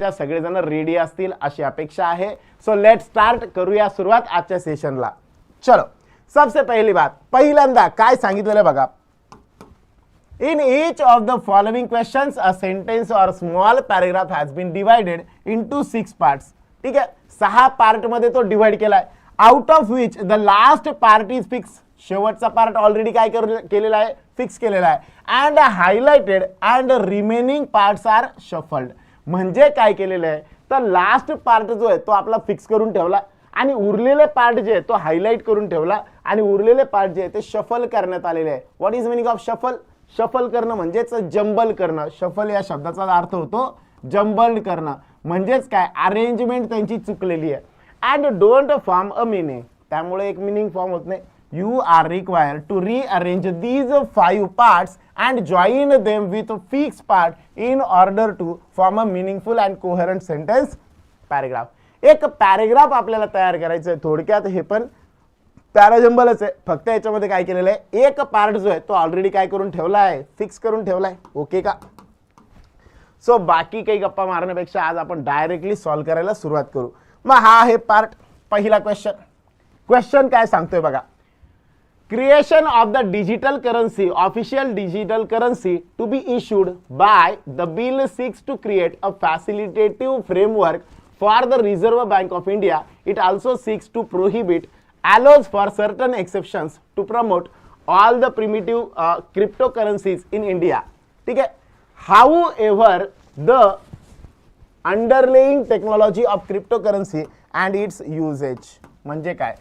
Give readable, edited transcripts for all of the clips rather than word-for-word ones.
त्या सगळेजण रेडी असतील अशी अपेक्षा आहे. सो लेट स्टार्ट, करूया सुरुवात आजच्या सेशनला. चलो, सबसे पहली बात, पहिल्यांदा काय सांगितलेलं बघा. In each of the following questions, a sentence or small paragraph has been divided into 6 parts. ठीक आहे, 6 पार्ट मध्ये तो डिवाइड केलाय. Out of which the last part is fix. शेवटचा पार्ट ऑलरेडी काय केलेला आहे, फिक्स केलेला आहे. And highlighted and remaining parts are shuffled. म्हणजे काय केलेलं आहे, तर लास्ट पार्ट जो आहे तो आपला फिक्स करून ठेवला आणि उरलेले पार्ट जे आहे तो हायलाइट करून ठेवला आणि उरलेले पार्ट जे आहे ते शफल करण्यात आलेले आहे. What is meaning of shuffle? Shuffle करणं म्हणजेच जंबल करणं. शफल या शब्दाचा अर्थ होतो जंबल्ड करणं, म्हणजेच काय, अरेंजमेंट त्यांची चुकलेली आहे. And don't form a meaning. त्यामुळे एक मिनिंग फॉर्म होत नाही. You are required to rearrange these 5 parts and join them with fix part in order to form a meaningful and coherent sentence paragraph. एक paragraph आपल्याला तयार करायचं आहे. थोडक्यात हे पण पॅराजंबलच आहे, फक्त याच्यामध्ये काय केलेलं आहे, एक पार्ट जो आहे तो ऑलरेडी काय करून ठेवला आहे, फिक्स करून ठेवलाय. ओके का? सो बाकी काही गप्पा मारण्यापेक्षा आज आपण डायरेक्टली सॉल्व्ह करायला सुरुवात करू. मग हा आहे पार्ट. पहिला क्वेश्चन काय सांगतोय बघा. Creation of the digital currency, official digital currency to be issued by the bill 6 to create a facilitative framework for the reserve bank of India. It also seeks to prohibit allows for certain exceptions to promote all the primitive cryptocurrencies in India. ठीक है. However, the underlying technology of cryptocurrency and its usage म्हणजे काय,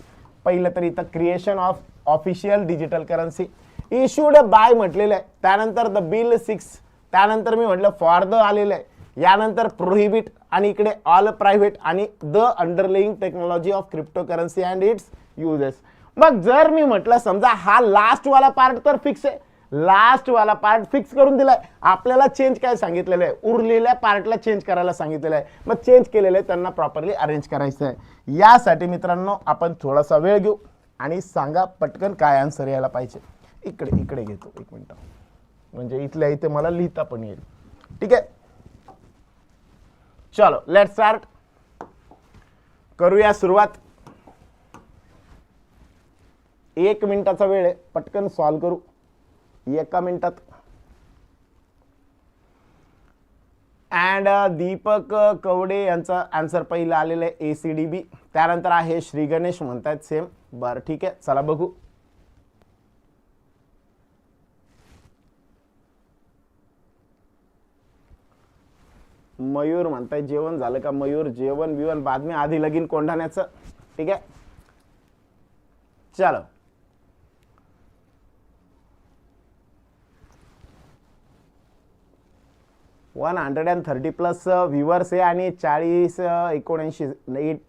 पहिलं तर इथं creation of official digital currency issued by म्हटलेलं आहे, त्यानंतर द बिल 6, त्यानंतर मी म्हटलं फॉर द आलेलं आहे, यानंतर प्रोहिबिट आणि इकडे ऑल प्रायव्हेट आणि the underlying technology of cryptocurrency and it's uses. मग जर मी म्हटलं समजा हा लास्ट वाला पार्ट तर फिक्स आहे, लास्ट वाला पार्ट फिक्स करून दिलाय, आपल्याला चेंज काय सांगितलेलं आहे, उरलेल्या पार्टला चेंज करायला सांगितलेलं आहे. मग चेंज केलेलं आहे त्यांना प्रॉपरली अरेंज करायचं आहे. यासाठी मित्रांनो आपण थोडासा वेळ घेऊ आणि सांगा पटकन काय आन्सर यायला पाहिजे. इकडे घेतो एक मिनिट, म्हणजे इथल्या इथे मला लिहिता पण येईल. ठीक आहे, चलो लेट्स स्टार्ट, करूया सुरुवात. 1 मिनिटाचा वेळ आहे, पटकन सॉल्व करू 1 मिनिटात. अँड दीपक कवडे यांचा आन्सर पहिला आलेला आहे ACDB. त्यानंतर आहे श्री गणेश म्हणतात सेम. बरं ठीक आहे, चला बघू. मयूर म्हणताय जेवण झालं का? मयूर जेवण बिवण बाद में, आधी लगीन कोंढाण्याचं. ठीक आहे, चलो. वन 130+ व्ह्युअर्स आहे आणि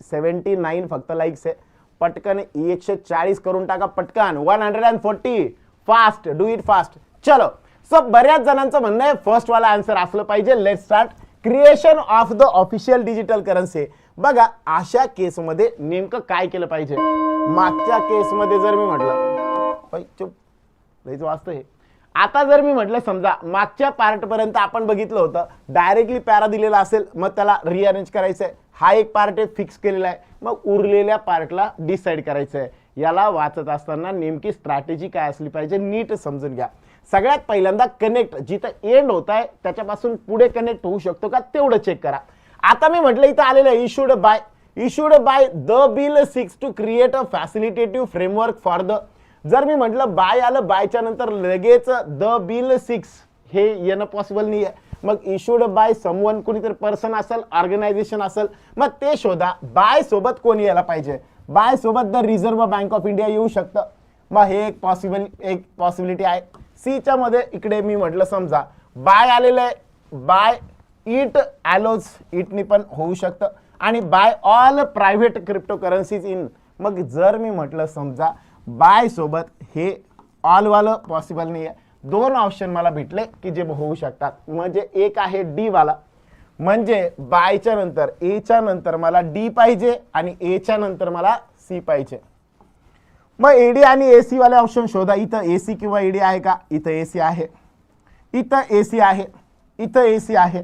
79 फक्त लाईक्स आहे. पटकन 140 करून टाका पटकन. 140 फास्ट, डू इट फास्ट. चलो, सो बऱ्याच जणांचं म्हणणं आहे फर्स्ट वाला आन्सर असलं पाहिजे. Let's start. Creation of the official digital currency. बघा अशा केसमध्ये नेमकं काय केलं पाहिजे. मागच्या केसमध्ये जर मी म्हटलं चुप लईच वाचतं हे. आता जर मी म्हटलं समजा मागच्या पार्ट पर्यंत आपण बघितलं होतं डायरेक्टली पॅरा दिलेला असेल, मग त्याला रिअरेंज करायचं आहे. हा एक पार्ट आहे फिक्स केलेला आहे, मग उरलेल्या पार्टला डिसाईड करायचं आहे. याला वाचत असताना नेमकी स्ट्रॅटेजी काय असली पाहिजे नीट समजून घ्या. सगळ्यात पहिल्यांदा कनेक्ट, जिथं एंड होत आहे त्याच्यापासून पुढे कनेक्ट होऊ शकतो का तेवढं चेक करा. आता मी म्हटलं इथं आलेलं आहे issued by the bill 6 to create a facilitative framework for the. जर मी म्हटलं बाय आलं, बायच्या नंतर लगेच द बिल 6 हे येणं पॉसिबल नाही आहे. मग इश्यूड बाय समवन, कोणीतरी पर्सन असेल, ऑर्गनायझेशन असेल, मग ते शोधा. बाय सोबत कोणी यायला पाहिजे, बाय सोबत the reserve bank of India येऊ शकतं. मग हे एक पॉसिबिलिटी आहे. सीच्या मध्ये इकडे मी म्हटलं समजा बाय आलेलं आहे, बाय इट ॲलोज, इटनी पण होऊ शकतं. आणि बाय ऑल प्रायव्हेट क्रिप्टोकरन्सीज इन. मग जर मी म्हटलं समजा बाय सोबत हे ऑल वालं पॉसिबल नाही आहे, 2 ऑप्शन मला भेटले की जे होऊ शकतात. म्हणजे एक आहे डी वाला, म्हणजे बायच्या नंतर एच्या नंतर मला डी पाहिजे आणि एच्या नंतर मला सी पाहिजे. मग एडी आणि एसी वाले ऑप्शन शोधा. इथं एसी किंवा एडी आहे का? इथं एसी आहे, इथं एसी आहे, इथं एसी आहे,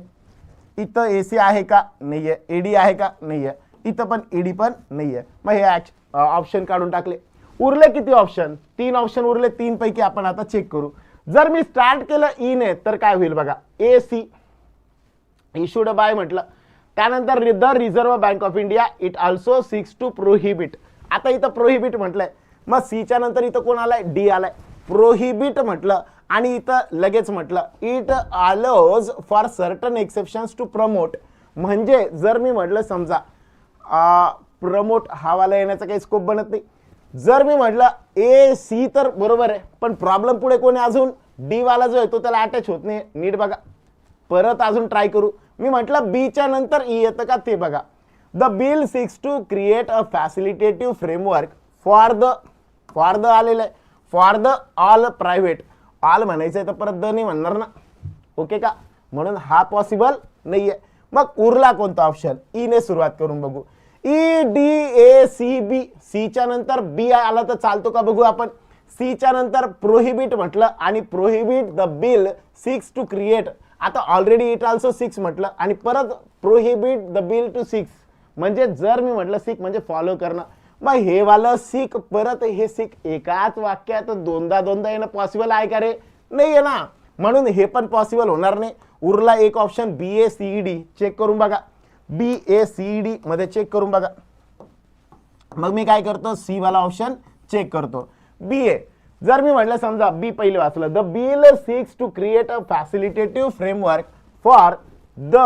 इथं एसी आहे का? नाहीये. एडी आहे का? नाहीये. इथं पण एडी पण नाहीये. मग हे ऑप्शन काढून टाकले. उरले किती ऑप्शन? 3 ऑप्शन उरले. 3 पैकी आपण आता चेक करू. जर मी स्टार्ट केलं ई ने तर काय होईल बघा. एसी इश्यूड बाय म्हटलं, त्यानंतर the reserve bank of India it also six to prohibit. आता इथं प्रोहिबिट म्हटलंय, मग सीच्या नंतर इथं कोण आलाय? डी आलाय. प्रोहिबिट म्हटलं आणि इथं लगेच म्हटलं it allows for certain exceptions to promote. म्हणजे जर मी म्हटलं समजा प्रमोट हावाला येण्याचा काही स्कोप बनत नाही. जर मी म्हटलं ए सी तर बरोबर आहे, पण प्रॉब्लेम पुढे कोणी अजून डी वाला जो आहे तो त्याला अटॅच होत नाही. नीट बघा, परत अजून ट्राय करू. मी म्हटलं बीच्या नंतर ई येतं का ते बघा. The bill six to create a facilitative framework for the आलेलं आहे, for the all private. All म्हणायचं तर परत द नाही म्हणणार ना, ओके का? म्हणून हा पॉसिबल नाहीये. मग उरला कोणता ऑप्शन? ई ने सुरुवात करून बघू. E D A C B. सीच्या नंतर बी आला तर चालतो का बघू आपण. सीच्या नंतर प्रोहिबिट म्हटलं आणि prohibit the bill six to create. आता ऑलरेडी इट ऑल्सो 6 म्हटलं आणि परत प्रोहिबिट द बिल टू 6. म्हणजे जर मी म्हटलं सिक म्हणजे फॉलो करणं, मग हे वालं सिक परत हे सिक एकाच वाक्यात दोनदा येणं पॉसिबल आहे का रे? नाही आहे ना. म्हणून हे पण पॉसिबल होणार नाही. उरला एक ऑप्शन बी ए सी डी. चेक करून बघा. बी ए सी डी मध्ये चेक करून बघा. मग मी काय करतो? सी वाला ऑप्शन चेक करतो. बी ए. जर मी म्हटलं समजा बी पहिले वाचलं, the bill six to create a facilitative framework for the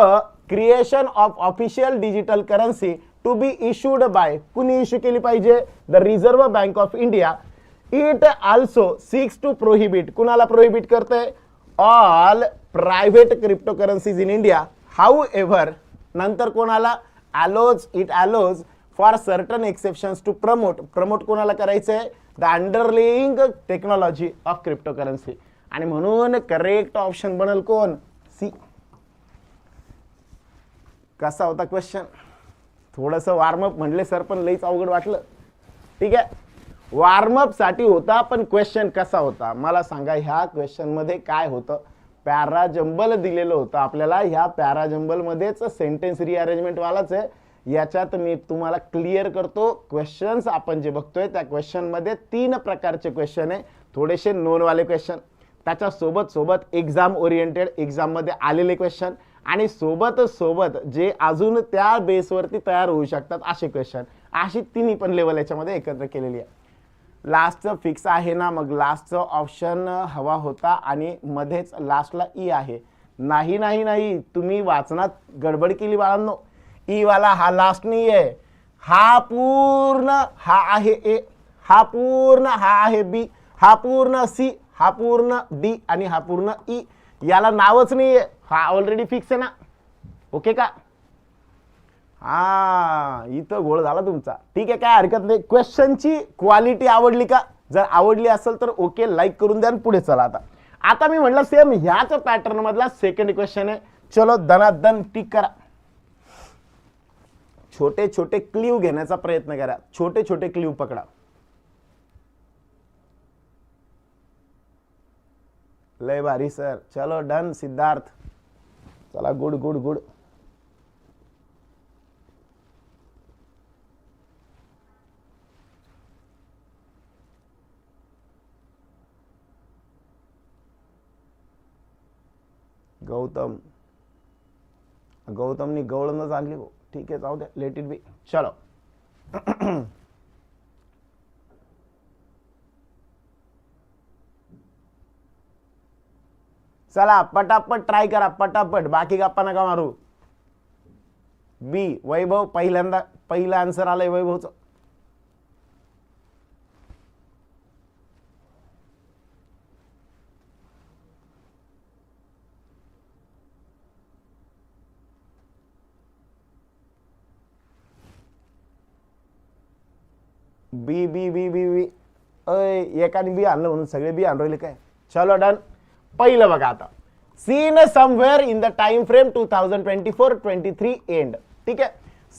creation of official digital currency to be issued by. कुणी इश्यू केली पाहिजे? The reserve bank of India. It also six to prohibit. कुणाला prohibit करतंय? All private crypto currencies in India. However नंतर कोणाला? Allows. It allows for certain exceptions to promote. Promote कोणाला करायचंय? The underlying technology of crypto currency. आणि म्हणून correct option बनेल कोण? सी. कसा होता क्वेश्चन? थोडंसं वॉर्मअप म्हणले सर, पण लईच अवघड वाटलं. ठीक आहे, वॉर्मअप साठी होता, पण क्वेश्चन कसा होता मला सांगा. ह्या क्वेश्चन मध्ये काय होतं? पॅराजंबल दिलेलं होतं आपल्याला. ह्या पॅराजंबल मध्येच सेंटेन्स रिअरेंजमेंट वालाच आहे. याच्यात मी तुम्हाला क्लिअर करतो. क्वेश्चन्स आपण जे बघतोय त्या क्वेश्चन मध्ये 3 प्रकारचे क्वेश्चन आहे. थोडेसे नोन वाले क्वेश्चन, त्याच्या सोबत एक्झाम ओरिएंटेड एक्झाम मध्ये आलेले क्वेश्चन, आणि सोबत जे अजून त्या बेसवरती तयार होऊ शकतात असे क्वेश्चन. अशी तिन्ही पण लेवल याच्यामध्ये एकत्र केलेली आहे. लास्टचं फिक्स आहे ना, मग लास्टचं ऑप्शन हवा होता आणि मध्येच लास्टला ई आहे. नाही, तुम्ही वाचनात गडबड केली बाळांनो. ई वाला हा लास्ट नाही आहे. हा पूर्ण हा आहे ए, हा पूर्ण हा आहे बी, हा पूर्ण सी, हा पूर्ण डी आणि हा पूर्ण ई. याला नावच नाही आहे. हा ऑलरेडी फिक्स आहे ना, ओके का? हा, इथं गोळ झाला तुमचा. ठीक आहे, काय हरकत नाही. क्वेश्चनची क्वालिटी आवडली का? जर आवडली असेल तर ओके, लाईक करून द्या आणि पुढे चला. आता मी म्हटलं सेम ह्याच पॅटर्न मधला सेकंड क्वेश्चन आहे. चलो दनादन टिक करा. छोटे छोटे क्ल्यू घेण्याचा प्रयत्न करा. छोटे छोटे क्ल्यू पकडा. लय भारी सर. चलो डन सिद्धार्थ. चला गुड गुड गुड. गौतमनी गवळणच आणली हो. ठीक आहे, जाऊ द्या, लेट इट बी. चलो चला पटापट ट्राय करा, पटापट. बाकी गप्पा नका मारू. बी वैभव पहिला आन्सर आलाय वैभवचं. बी बी बी बी बी एकाने बी आणलं म्हणून सगळे बी आणले काय? चलो डन. पहिलं बघा आता. Seen somewhere in the time frame 2024-23 end. ठीक आहे.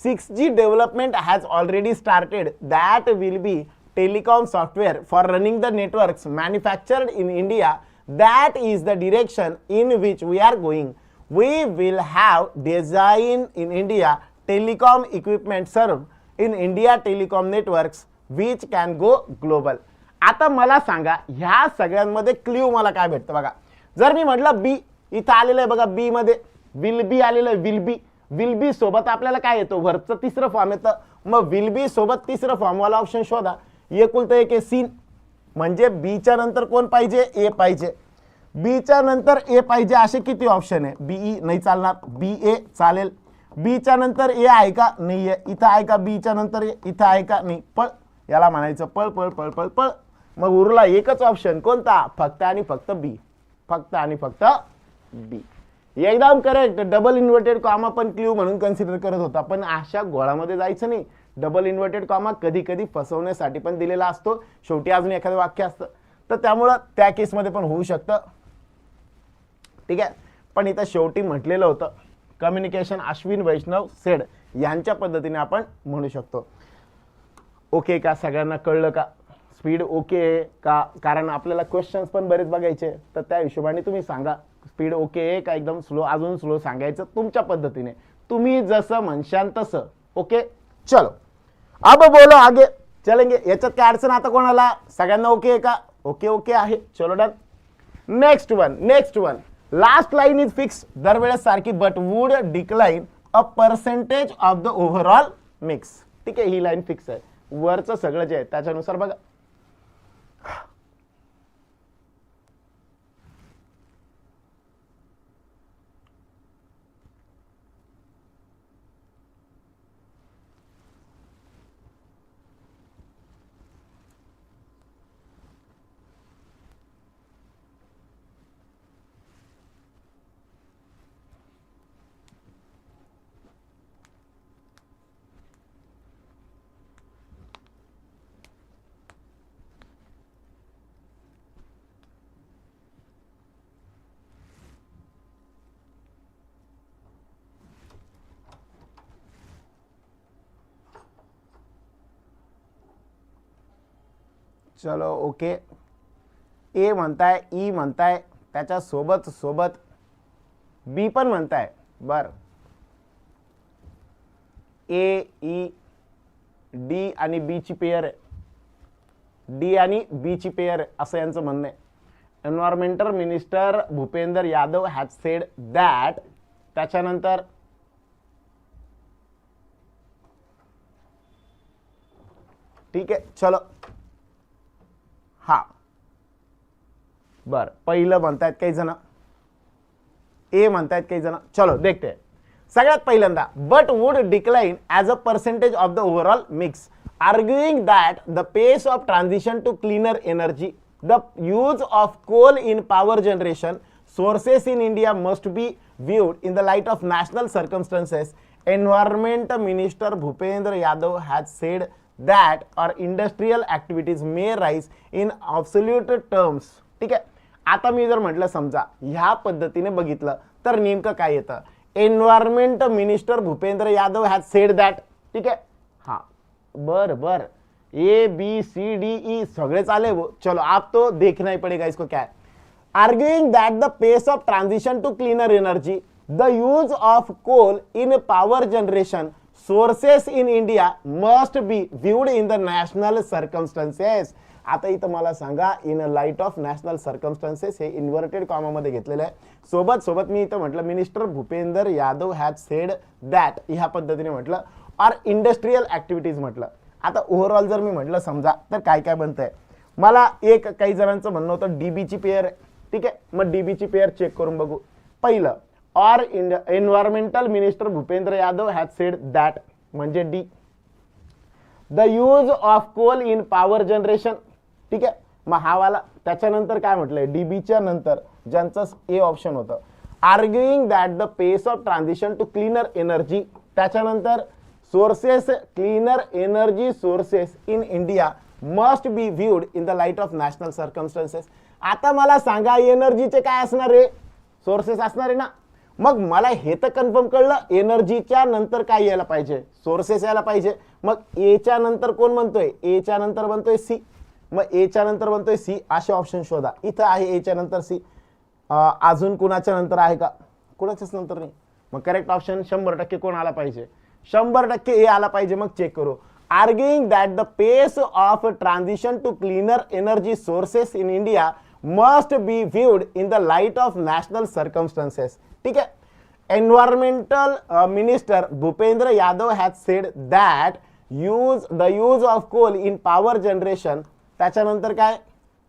6G development has already started. That will be telecom software for running the networks manufactured in India. That is the direction in which we are going. We will have design in India telecom equipment serve in India telecom networks which can go global. आता मला सांगा ह्या सगळ्यांमध्ये clue मला काय भेटतं बघा. जर मी म्हटलं बी, इथं आलेलं आहे बघा, बी मध्ये विल बी आलेलं आहे, विल बी सोबत आपल्याला काय येतं, वरचं तिसरं फॉर्म येतं. मग विल बी सोबत तिसरं फॉर्म वाला ऑप्शन शोधा. एकुलतं एक आहे सीन, म्हणजे बीच्या नंतर कोण पाहिजे, ए पाहिजे. बीच्या नंतर ए पाहिजे असे किती ऑप्शन आहे, बीई नाही चालणार, बी ए चालेल. बीच्या नंतर ए आहे का, नाही आहे. इथं आहे का बीच्या नंतर ए, इथं आहे का, नाही. पळ, याला म्हणायचं पळ पळ पळ पळ पळ. मग उरला एकच ऑप्शन कोणता, फक्त आणि फक्त बी, फक्त आणि फक्त बी. एकदम करेक्ट. डबल इन्व्हर्टेड कॉमा पण क्ल्यू म्हणून कन्सिडर करत होता, पण अशा गोळामध्ये जायचं नाही. डबल इन्व्हर्टेड कॉमा कधी कधी फसवण्यासाठी पण दिलेला असतो, शेवटी अजून एखादं वाक्य असतं, तर त्यामुळं त्या केसमध्ये पण होऊ शकतं. ठीक आहे, पण इथं शेवटी म्हटलेलं होतं कम्युनिकेशन अश्विन वैष्णव सेड यांच्या पद्धतीने आपण म्हणू शकतो. ओके का, सगळ्यांना कळलं का, स्पीड ओके का, कारण आपल्याला क्वेश्चन्स पण बरेच बघायचे, तर त्या हिशोबाने तुम्ही सांगा स्पीड ओके का एकदम स्लो, अजून स्लो सांगायचं तुमच्या पद्धतीने, तुम्ही जसं म्हणशान तसं. ओके चलो अब बोलो आगे चलेंगे. याच्यात काय अडचण आता कोणाला, सगळ्यांना ओके आहे का, ओके ओके आहे, चलो done. Next one last line is fix, दरवेळेस सारखी, but would decline a percentage of the overall mix. ठीक आहे, ही लाईन फिक्स आहे. वरचं सगळं जे आहे त्याच्यानुसार बघा. चलो ओके, ए म्हणताय, ई म्हणताय, त्याच्या सोबत सोबत बी पण म्हणताय. बर, ए ई डी आणि बी ची पेयर आहे, डी आणि बी ची पेयर आहे असं यांचं म्हणणं आहे. Environmental minister Bhupendra Yadav has said that, त्याच्यानंतर ठीक आहे चलो. हा बर, पहिलं म्हणतायत काही जण, ए म्हणतायत काही जण. चलो देखते. सगळ्यात पहिल्यांदा, but would decline as a percentage of the overall mix, arguing that the pace of transition to cleaner energy, the use of coal in power generation sources in India must be viewed in the light of national circumstances. Environment Minister Bhupendra Yadav has said that our industrial activities may rise in absolute terms. ठीक आहे, आता मी जर म्हटलं समजा ह्या पद्धतीने बघितलं तर नेमकं काय येतं, environment minister Bhupendra Yadav has said that. ठीक आहे, हा बर बर, A B C D E सगळे चाले वो. चलो आप तो देखना ही पड़ेगा इसको क्या है. Arguing that the pace of transition to cleaner energy, the use of coal in power generation sources in India must be viewed in the national circumstances. आता इथं मला सांगा, in light of national circumstances हे inverted comma मध्ये घेतलेलं आहे. सोबत सोबत मी इथं म्हटलं minister Bhupendra Yadav has said that, ह्या पद्धतीने म्हटलं, और इंडस्ट्रियल ऍक्टिव्हिटीज म्हटलं. आता ओव्हरऑल जर मी म्हटलं समजा तर काय काय बनतंय, मला एक काही जणांचं म्हणणं होतं डीबी ची पेयर. ठीक आहे, मग डीबी ची पेयर चेक करून बघू. पहिलं, और environmental minister Bhupendra Yadav has said that म्हणजे D. The use of coal in power generation. ठीक आहे, मग हा वाला. त्याच्यानंतर काय म्हटलंय, डीबीच्या नंतर ज्यांचं ए ऑप्शन होतं, arguing that the pace of transition to cleaner energy, त्याच्यानंतर sources, cleaner energy sources in India must be viewed in the light of national circumstances. आता मला सांगा एनर्जीचे काय असणार आहे, सोर्सेस असणार आहे ना. मग मला हे तर कन्फर्म कळलं, एनर्जीच्या नंतर काय यायला पाहिजे, सोर्सेस यायला पाहिजे. मग एच्या नंतर कोण म्हणतोय, एच्या नंतर बनतोय सी. मग एच्या नंतर बनतोय सी, असे ऑप्शन शोधा. इथं आहे एच्या नंतर सी, अजून कुणाच्या नंतर आहे का, कोणाच्याच नंतर नाही. मग करेक्ट ऑप्शन 100% कोण आला पाहिजे? 100% ए आला पाहिजे. मग चेक करू. Arguing that the pace of transition to cleaner energy sources in India must be viewed in the light of national circumstances. ठीक है. Environmental Minister Bhupendra Yadav has said that the use of coal in power generation, त्याच्यानंतर काय,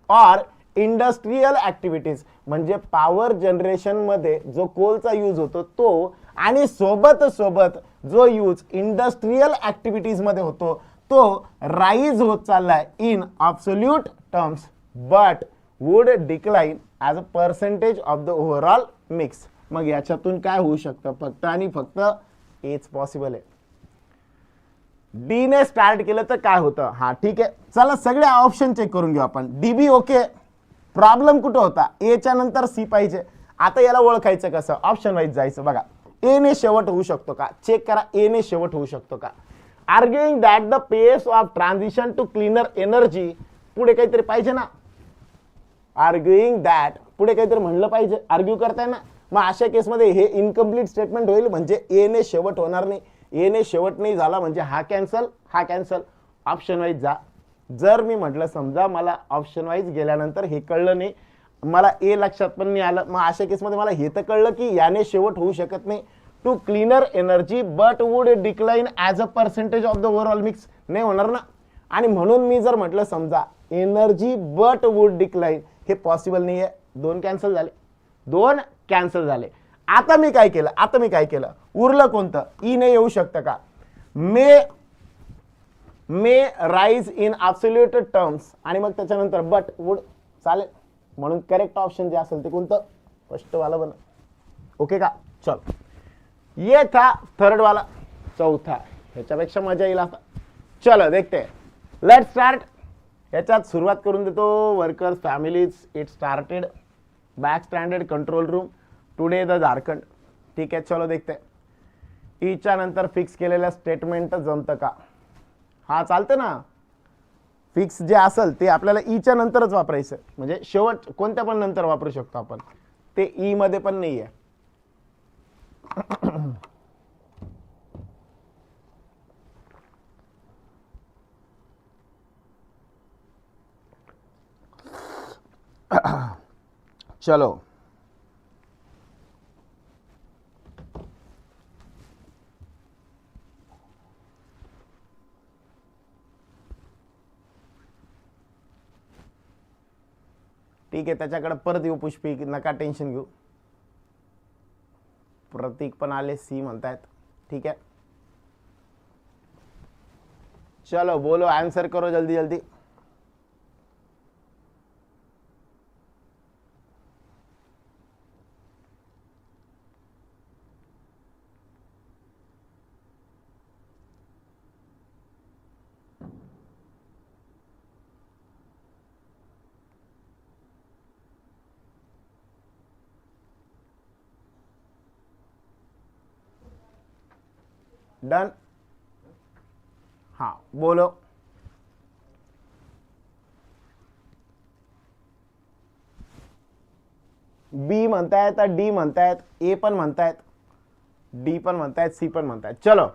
or industrial activities, म्हणजे power generation मध्ये जो कोलचा use होतो तो, आणि सोबत सोबत जो यूज इंडस्ट्रियल ऍक्टिव्हिटीज मध्ये होतो तो राईज होत चाललाय in absolute terms, but would decline as a percentage of the overall mix. मग याच्यातून काय होऊ शकतं? फक्त आणि फक्त एच पॉसिबल आहे. डी ने स्टार्ट केलं तर काय होतं? हा ठीक आहे, चला सगळे ऑप्शन चेक करून घेऊ आपण. DB okay. प्रॉब्लेम कुठं होता? एच्या नंतर सी पाहिजे. आता याला ओळखायचं कसं? ऑप्शन वाईज जायचं. बघा, ए ने शेवट होऊ शकतो का? चेक करा, ए ने शेवट होऊ शकतो का? Arguing that the pace of transition to cleaner energy, पुढे काहीतरी पाहिजे ना. आर्ग्युइंग दॅट पुढे काहीतरी म्हणलं पाहिजे, आर्ग्यू करताय ना. मग अशा केसमध्ये हे इनकम्प्लीट स्टेटमेंट होईल, म्हणजे ए ने शेवट होणार नाही. ए ने शेवट नाही झाला म्हणजे हा कॅन्सल, हा कॅन्सल. ऑप्शन वाईज जा. जर मी म्हटलं समजा मला ऑप्शन वाईज गेल्यानंतर हे कळलं नाही, मला ए लक्षात पण नाही आलं, मग अशा केसमध्ये मला हे तर कळलं की याने शेवट होऊ शकत नाही. To cleaner energy but would decline as a percentage of the overall mix, नाही होणार ना. आणि म्हणून मी जर म्हटलं समजा एनर्जी बट वुड डिक्लाइन, हे पॉसिबल नाही आहे. दोन कॅन्सल झाले, दोन कॅन्सल झाले. आता मी काय केलं? उरलं कोणतं? ई ने येऊ शकतं का? मे राईज इन ॲब्सोल्यूट टर्म्स, आणि मग त्याच्यानंतर बट वुड चालेल. म्हणून करेक्ट ऑप्शन जे असेल ते कोणतं? फर्स्ट वाला बना. ओके का? चल, ये था थर्ड वाला. चौथा, ह्याच्यापेक्षा मजा येईल आता. चलो देखते, लेट स्टार्ट. ह्याच्यात सुरुवात करून देतो. Workers families it started back standard control room today the Jharkhand. ठीक आहे, चलो देखते. ईच्या नंतर फिक्स केलेल्या स्टेटमेंट जमतं का? हा चालतं ना. फिक्स जे असेल ते आपल्याला ईच्या नंतरच वापरायचं, म्हणजे शेवट कोणत्या पण नंतर वापरू शकतो आपण. ते ई मध्ये पण नाही आहे. चलो, ठीक आहे. त्याच्याकडे परत येऊ पुष्पी, नका टेन्शन घेऊ. प्रतीक पण आले, सी म्हणतायत. ठीक आहे, चलो बोलो, आंसर करो जल्दी जल्दी. डन. हाँ बोलो. बी म्हणतायत, डी म्हणतायत, ए पण म्हणतायत, डी पण म्हणतायत, सी पण म्हणतायत. चलो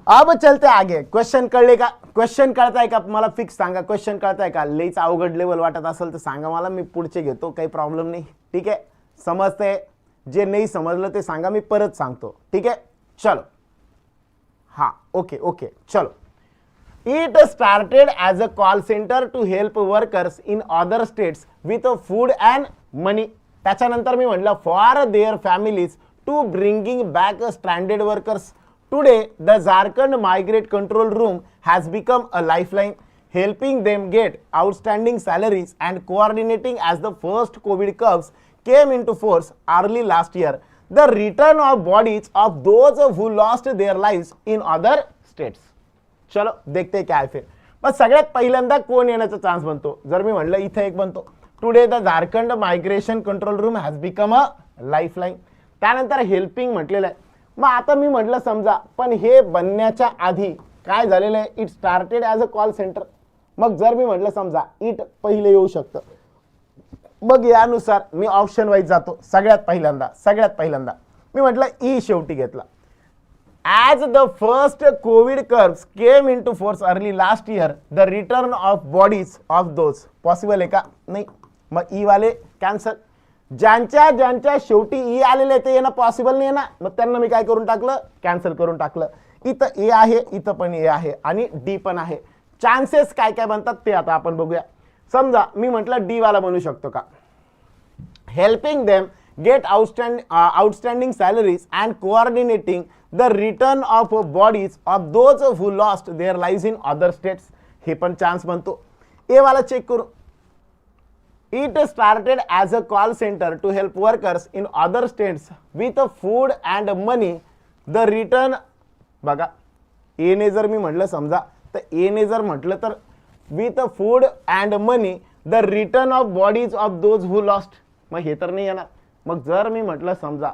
अब चलते आगे. क्वेश्चन कळले का? क्वेश्चन कळताय का? मला फिक्स सांगा, क्वेश्चन कळताय का? लईच अवघड लेवल वाटत असेल तर सांगा मला, मी पुढचे घेतो, काही प्रॉब्लेम नाही. ठीक आहे, समजते. जे नाही समजलं ते सांगा, मी परत सांगतो. ठीक आहे, चलो. हाँ ओके ओके, चलो. It started as a call center to help workers in other states with food and money. त्याच्यानंतर मी म्हटलं for their families to bringing back stranded workers. Today, the Jharkhand Migrant Control Room has become a lifeline, helping them get outstanding salaries and coordinating as the first COVID curves came into force early last year. The return of bodies of those who lost their lives in other states. चलो देखते क्या है फिर. बस सगळ्यात पहिल्यांदा कोण येण्याचा chance बनतो? जर मी म्हणलं इथे एक बनतो, today the Jharkhand migration control room has become a lifeline. त्यानंतर हेल्पिंग म्हटलेलं आहे. मग आता मी म्हटलं समजा, पण हे बनण्याच्या आधी काय झालेलं आहे? It started as a call centre. मग जर मी म्हटलं समजा इट पहिले येऊ शकतं, मग यानुसार मी ऑप्शन वाईज जातो. सगळ्यात पहिल्यांदा मी म्हटलं ई शेवटी घेतला. As the first COVID curves came into force early last year, the return of bodies of those possible आहे का? नाही. मग ई वाले कॅन्सल. ज्यांच्या शेवटी ई आलेले ते येणं पॉसिबल नाही ना, मग त्यांना मी काय करून टाकलं, कॅन्सल करून टाकलं. इथं ए आहे, इथं पण ए आहे आणि डी पण आहे. चान्सेस काय काय बनतात ते आता आपण बघूया. समजा मी म्हटलं डी वाला बनू शकतो का? Helping them get outstanding salaries and coordinating the return of bodies of those who lost their lives in other states. हे पण चान्स बनतो. ए वाला चेक करू. It started as a call center to help workers in other states with food and money. The return बघा, ए ने जर मी म्हटलं समजा, तर ए ने जर म्हटलं तर with food and money the return of bodies of those who lost. मग हे तर नाही येणार. मग जर मी म्हटलं समजा,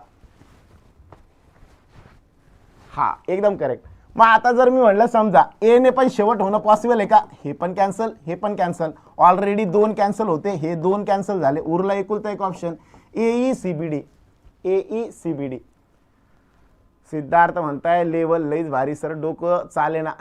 हा एकदम करेक्ट. मग आता जर मी म्हटलं समजा ए ने पण शेवट होणं पॉसिबल आहे का? हे पण कॅन्सल, हे पण कॅन्सल. ऑलरेडी 2 कॅन्सल होते, हे 2 कॅन्सल झाले. उरला एकुलता एक ऑप्शन एई सीबीडी. एई सीबीडी. सिद्धार्थ म्हणताय लेवल लईच भारी सर, डोकं चाले ना.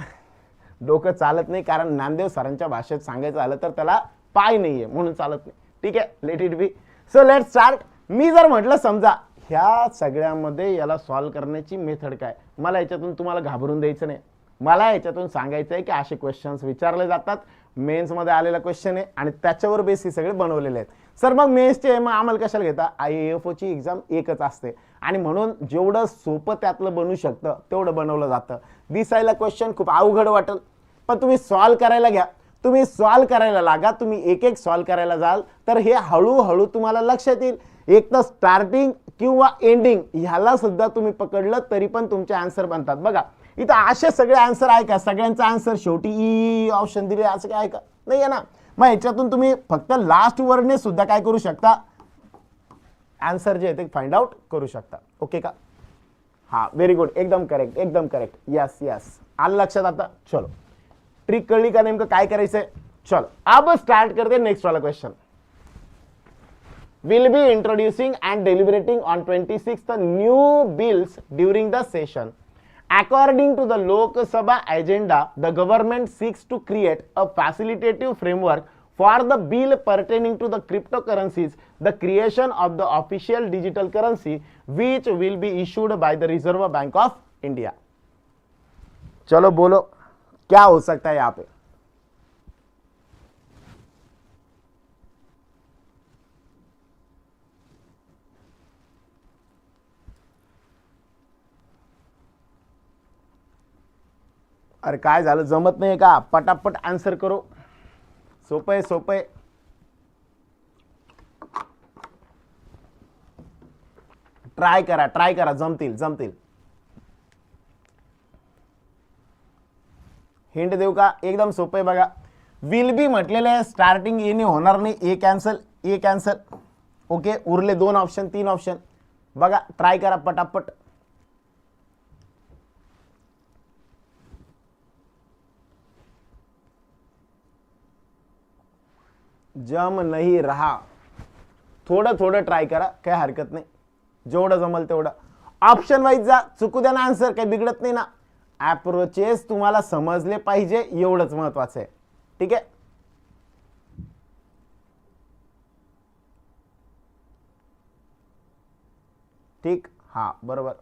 डोकं चालत नाही, कारण नामदेव सरांच्या भाषेत सांगायचं झालं तर त्याला पाय नाहीये म्हणून चालत नाही. ठीक आहे, let it be. So let start. मी जर म्हटलं समजा ह्या सगळ्यामध्ये याला सॉल्व करण्याची मेथड काय, मला याच्यातून तुम्हाला घाबरून द्यायचं नाही. मला याच्यातून सांगायचं आहे की असे क्वेश्चन्स विचारले जातात. मेन्समध्ये आलेला क्वेश्चन आहे आणि त्याच्यावर बेसिस सगळे बनवलेले आहेत. सर मग मेन्सचे मग आम्हाला कशाला घेता? IAFOची एक्झाम एकच असते आणि म्हणून जेवढं सोपं त्यातलं बनू शकतं तेवढं बनवलं जातं. दिसायला क्वेश्चन खूप अवघड वाटेल, पण तुम्ही सॉल्व करायला घ्या. तुम्ही सॉल्व करायला लागा. तुम्ही एक एक सॉल्व करायला जाल तर हे हळूहळू तुम्हाला लक्षात येईल. एक तर स्टार्टिंग किंवा एंडिंग ह्याला सुद्धा तुम्ही पकडलं तरी पण तुमचे आन्सर बनतात. बघा इथं असे सगळे आन्सर आहे का? सगळ्यांचा आन्सर शेवटी ई ऑप्शन दिले असं काय आहे का? नाही आहे ना. मग ह्याच्यातून तुम्ही फक्त लास्ट वर्डने सुद्धा काय करू शकता, आन्सर जे आहे ते फाइंड आउट करू शकता. ओके का? हा व्हेरी गुड, एकदम करेक्ट, एकदम करेक्ट. यस यस, आलं लक्षात आता. चलो ट्रिक कळली का नेमकं काय करायचंय? चलो अब स्टार्ट करते नेक्स्ट वाला question. Will be introducing and deliberating on 26th new bills during the session. According to the Lok Sabha agenda, the government seeks to create a facilitative framework for the bill pertaining to the cryptocurrencies, the creation of the official digital currency which will be issued by the Reserve Bank of India. चलो बोलो क्या हो सकता है यहाँ पे? अरे काय झालं, जमत नाही का? पटापट आन्सर करो. सोपं आहे, सोपं आहे. ट्राय करा, जमतील. हिंट देऊ का? एकदम सोपं आहे बघा. विल बी म्हटलेलं आहे, स्टार्टिंग येणे होणार नाही. ए कॅन्सल. ओके, उरले 2 ऑप्शन 3 ऑप्शन. बघा ट्राय करा पटापट. जम नहीं रहा. थोडं ट्राय करा, काय हरकत नाही. जेवढं जमल तेवढं. ऑप्शन वाईज जा, चुकू द्या ना आन्सर, काही बिघडत नाही ना. अप्रोचेस तुम्हाला समजले पाहिजे, एवढंच महत्वाचं आहे. ठीक आहे. ठीक, हा बरोबर.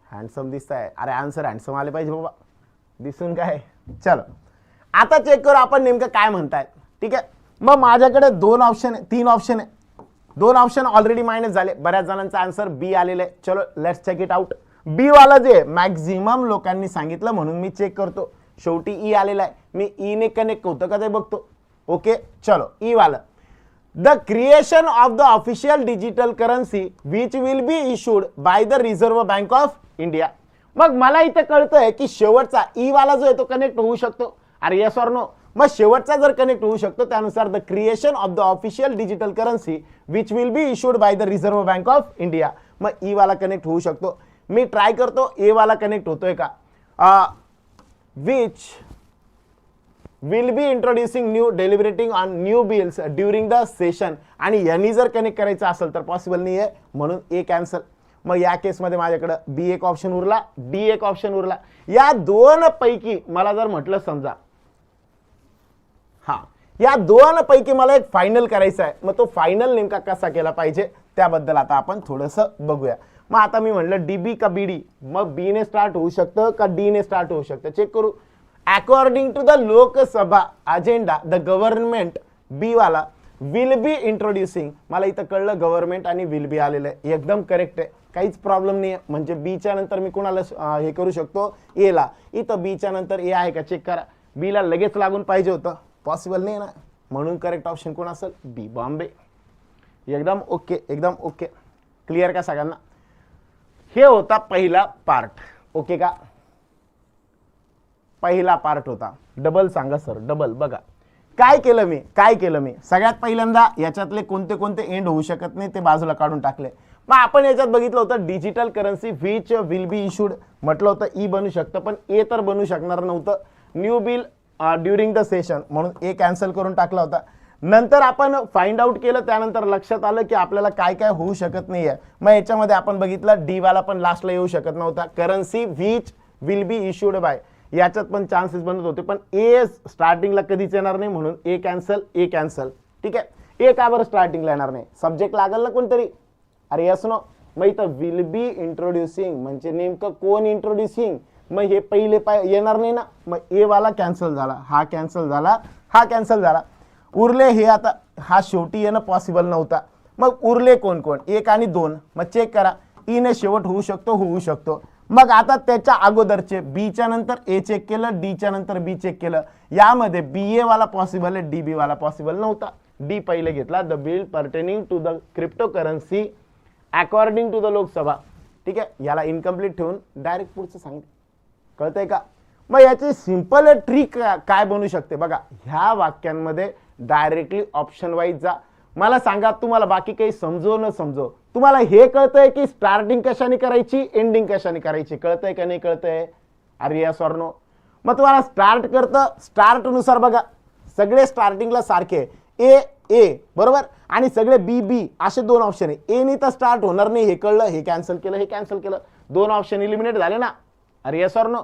हँडसम दिसताय. अरे आन्सर हँडसम आले पाहिजे बाबा, दिसून काय. चलो आता चेक करू आपण नेमकं काय म्हणताय. ठीक आहे. मग माझ्याकडे 2 ऑप्शन आहे, 3 ऑप्शन आहे. 2 ऑप्शन ऑलरेडी मायनस झाले. बऱ्याच जणांचा आन्सर बी आलेला आहे. चलो लेट्स चेक इट आउट. बी वाला जे मॅक्झिमम लोकांनी सांगितलं म्हणून मी चेक करतो. शेवटी ई आलेला आहे, मी ई ने कनेक्ट होतं का ते बघतो. ओके चलो ई वाला. The creation of the official digital currency which will be issued by the reserve bank of India. मग मला इथं कळतंय की शेवटचा ई वाला जो आहे तो कनेक्ट होऊ शकतो. अरे येस ऑर नो? मग शेवटचा जर कनेक्ट होऊ शकतो त्यानुसार the creation of the official digital currency which will be issued by the reserve bank of India. मग ई वाला कनेक्ट होऊ शकतो. मी ट्राय करतो ए वाला कनेक्ट होतोय का. Which will be introducing new deliberating on new bills during the session, आणि यांनी जर कनेक्ट करायचं असेल तर पॉसिबल नाही आहे, म्हणून ए कॅन्सल. मग या केसमध्ये माझ्याकडे बी एक ऑप्शन उरला, डी एक ऑप्शन उरला. या दोन पैकी मला जर म्हटलं समजा, हा या दोन पैकी मला एक फायनल करायचा आहे, मग तो फायनल नेमका कसा केला पाहिजे त्याबद्दल आता आपण थोडंसं बघूया. मग आता मी म्हटलं डीबी का बीडी, मग बी ने स्टार्ट होऊ शकतं का डी ने स्टार्ट होऊ शकतं, चेक करू. According to the Lok Sabha agenda the government, बी वाला विल बी इंट्रोड्युसिंग, मला इथं कळलं गव्हर्नमेंट आणि विल बी आलेलं आहे, एकदम करेक्ट आहे, काहीच प्रॉब्लेम नाही आहे. म्हणजे बीच्या नंतर मी कोणाला हे करू शकतो, ए ला. इथं बीच्या नंतर ए आहे का चेक करा, बी ला लगेच लागून पाहिजे होतं, पॉसिबल नाही ना, म्हणून करेक्ट ऑप्शन कोण असेल, बी बॉम्बे. एकदम ओके, एकदम ओके, क्लिअर का सगळ्यांना. हे होता पहिला पार्ट, ओके का, पहिला पार्ट होता. डबल सांगा सर, डबल. बघा काय केलं मी सगळ्यात पहिल्यांदा याच्यातले कोणते कोणते एंड होऊ शकत नाही ते बाजूला काढून टाकले. मग आपण याच्यात बघितलं होतं digital currency which will be issued, म्हटलं होतं ई बनू शकतं, पण ए तर बनू शकणार नव्हतं. New bill during the session, म्हणून ए कॅन्सल करून टाकला होता. नंतर आपण फाइंड आउट केलं, त्यानंतर लक्षात आलं की आपल्याला काय काय होऊ शकत नाही आहे. मग याच्यामध्ये आपण बघितलं डी वाला पण लास्टला येऊ शकत नव्हता, currency which will be issued bye, याच्यात पण चान्सेस बनत होते, पण ए स्टार्टिंगला कधीच येणार नाही, म्हणून ए कॅन्सल, ए कॅन्सल. ठीक आहे, ए का बरं स्टार्टिंगला येणार नाही, सब्जेक्ट लागेल ना कोणतरी, अरे यस नो. मग इथं विल बी इंट्रोड्युसिंग म्हणजे नेमकं कोण इंट्रोड्युसिंग, मग हे पहिले येणार नाही ना, मग ए वाला कॅन्सल झाला, हा कॅन्सल झाला, हा कॅन्सल झाला. उरले हे, आता हा शेवटी येणं पॉसिबल नव्हता. मग उरले कोण कोण, एक आणि दोन. मग चेक करा, ई ने शेवट होऊ शकतो. मग आता त्याच्या अगोदरचे बीच्या नंतर ए चेक केलं, डीच्या नंतर बी चेक केलं, यामध्ये बी ए वाला पॉसिबल आहे, डी बी वाला पॉसिबल नव्हता. डी पहिले घेतला, the bill pertaining to the cryptocurrency according to the Lok Sabha. ठीक आहे, याला इनकम्प्लीट ठेवून डायरेक्ट पुढचं सांगितलं, कळतंय का. मग याची सिंपल ट्रिक काय बनू शकते बघा, ह्या वाक्यांमध्ये डायरेक्टली ऑप्शन वाईज जा. मला सांगा, तुम्हाला बाकी काही समजो न समजो, तुम्हाला हे कळतंय की स्टार्टिंग कशाने करायची, एंडिंग कशाने करायची, कळतंय का नाही कळतंय, अरे यस ऑर नो. मग तुम्हाला स्टार्ट करतं, स्टार्ट नुसार बघा सगळे स्टार्टिंगला सारखे ए ए बरोबर, आणि सगळे बी बी असे दोन ऑप्शन आहे. ए नी तर स्टार्ट होणार नाही, हे कळलं, हे कॅन्सल केलं, हे कॅन्सल केलं, दोन ऑप्शन इलिमिनेट झाले ना, अरे यस ऑर नो.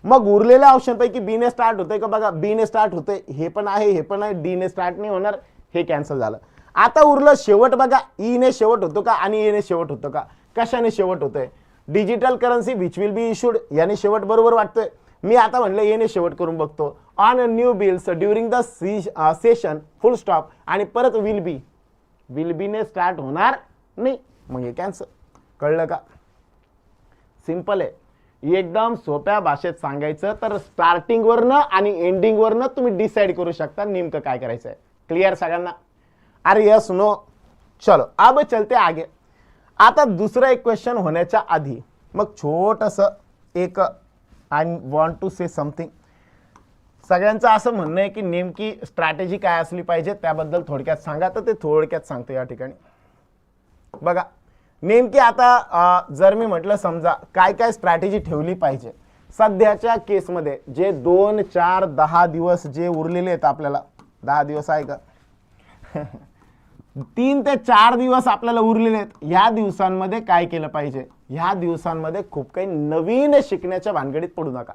मग उरलेल्या ऑप्शन पैकी बी ने स्टार्ट होतंय का बघा, बी ने स्टार्ट होतंय, हे पण आहे, हे पण आहे, डी ने स्टार्ट नाही होणार, हे कॅन्सल झालं. आता उरलं शेवट बघा, ई ने शेवट होतो का आणि ए ने शेवट होतो का, कशाने शेवट होतोय, digital currency which will be issued, याने शेवट बरोबर वाटतोय. मी आता म्हणलं ए ने शेवट करून बघतो, on new bills during the session full stop, आणि परत विल बी ने स्टार्ट होणार नाही, मग हे कॅन्सल. कळलं का, सिंपल आहे. एकदम सोप्या भाषेत सांगायचं तर स्टार्टिंग वरनं आणि एंडिंग वरनं तुम्ही डिसाइड करू शकता नेमकं काय करायचं आहे. क्लिअर सगळ्यांना, अरे यस नो. चलो अब चलते आगे. आता दुसरा एक क्वेश्चन होण्याच्या आधी मग छोटंसं एक I want to say something. सगळ्यांचं असं म्हणणं आहे की नेमकी स्ट्रॅटेजी काय असली पाहिजे त्याबद्दल थोडक्यात सांगा, तर ते थोडक्यात सांगतो या ठिकाणी. बघा नेमकी आता जर मी म्हटलं समजा काय काय स्ट्रॅटेजी ठेवली पाहिजे सध्याच्या केसमध्ये, जे 2, 4, 10 दिवस जे उरलेले आहेत आपल्याला, 10 दिवस आहे का 3 ते 4 दिवस आपल्याला उरलेले आहेत, ह्या दिवसांमध्ये काय केलं पाहिजे, ह्या दिवसांमध्ये खूप काही नवीन शिकण्याच्या भानगडीत पडू नका.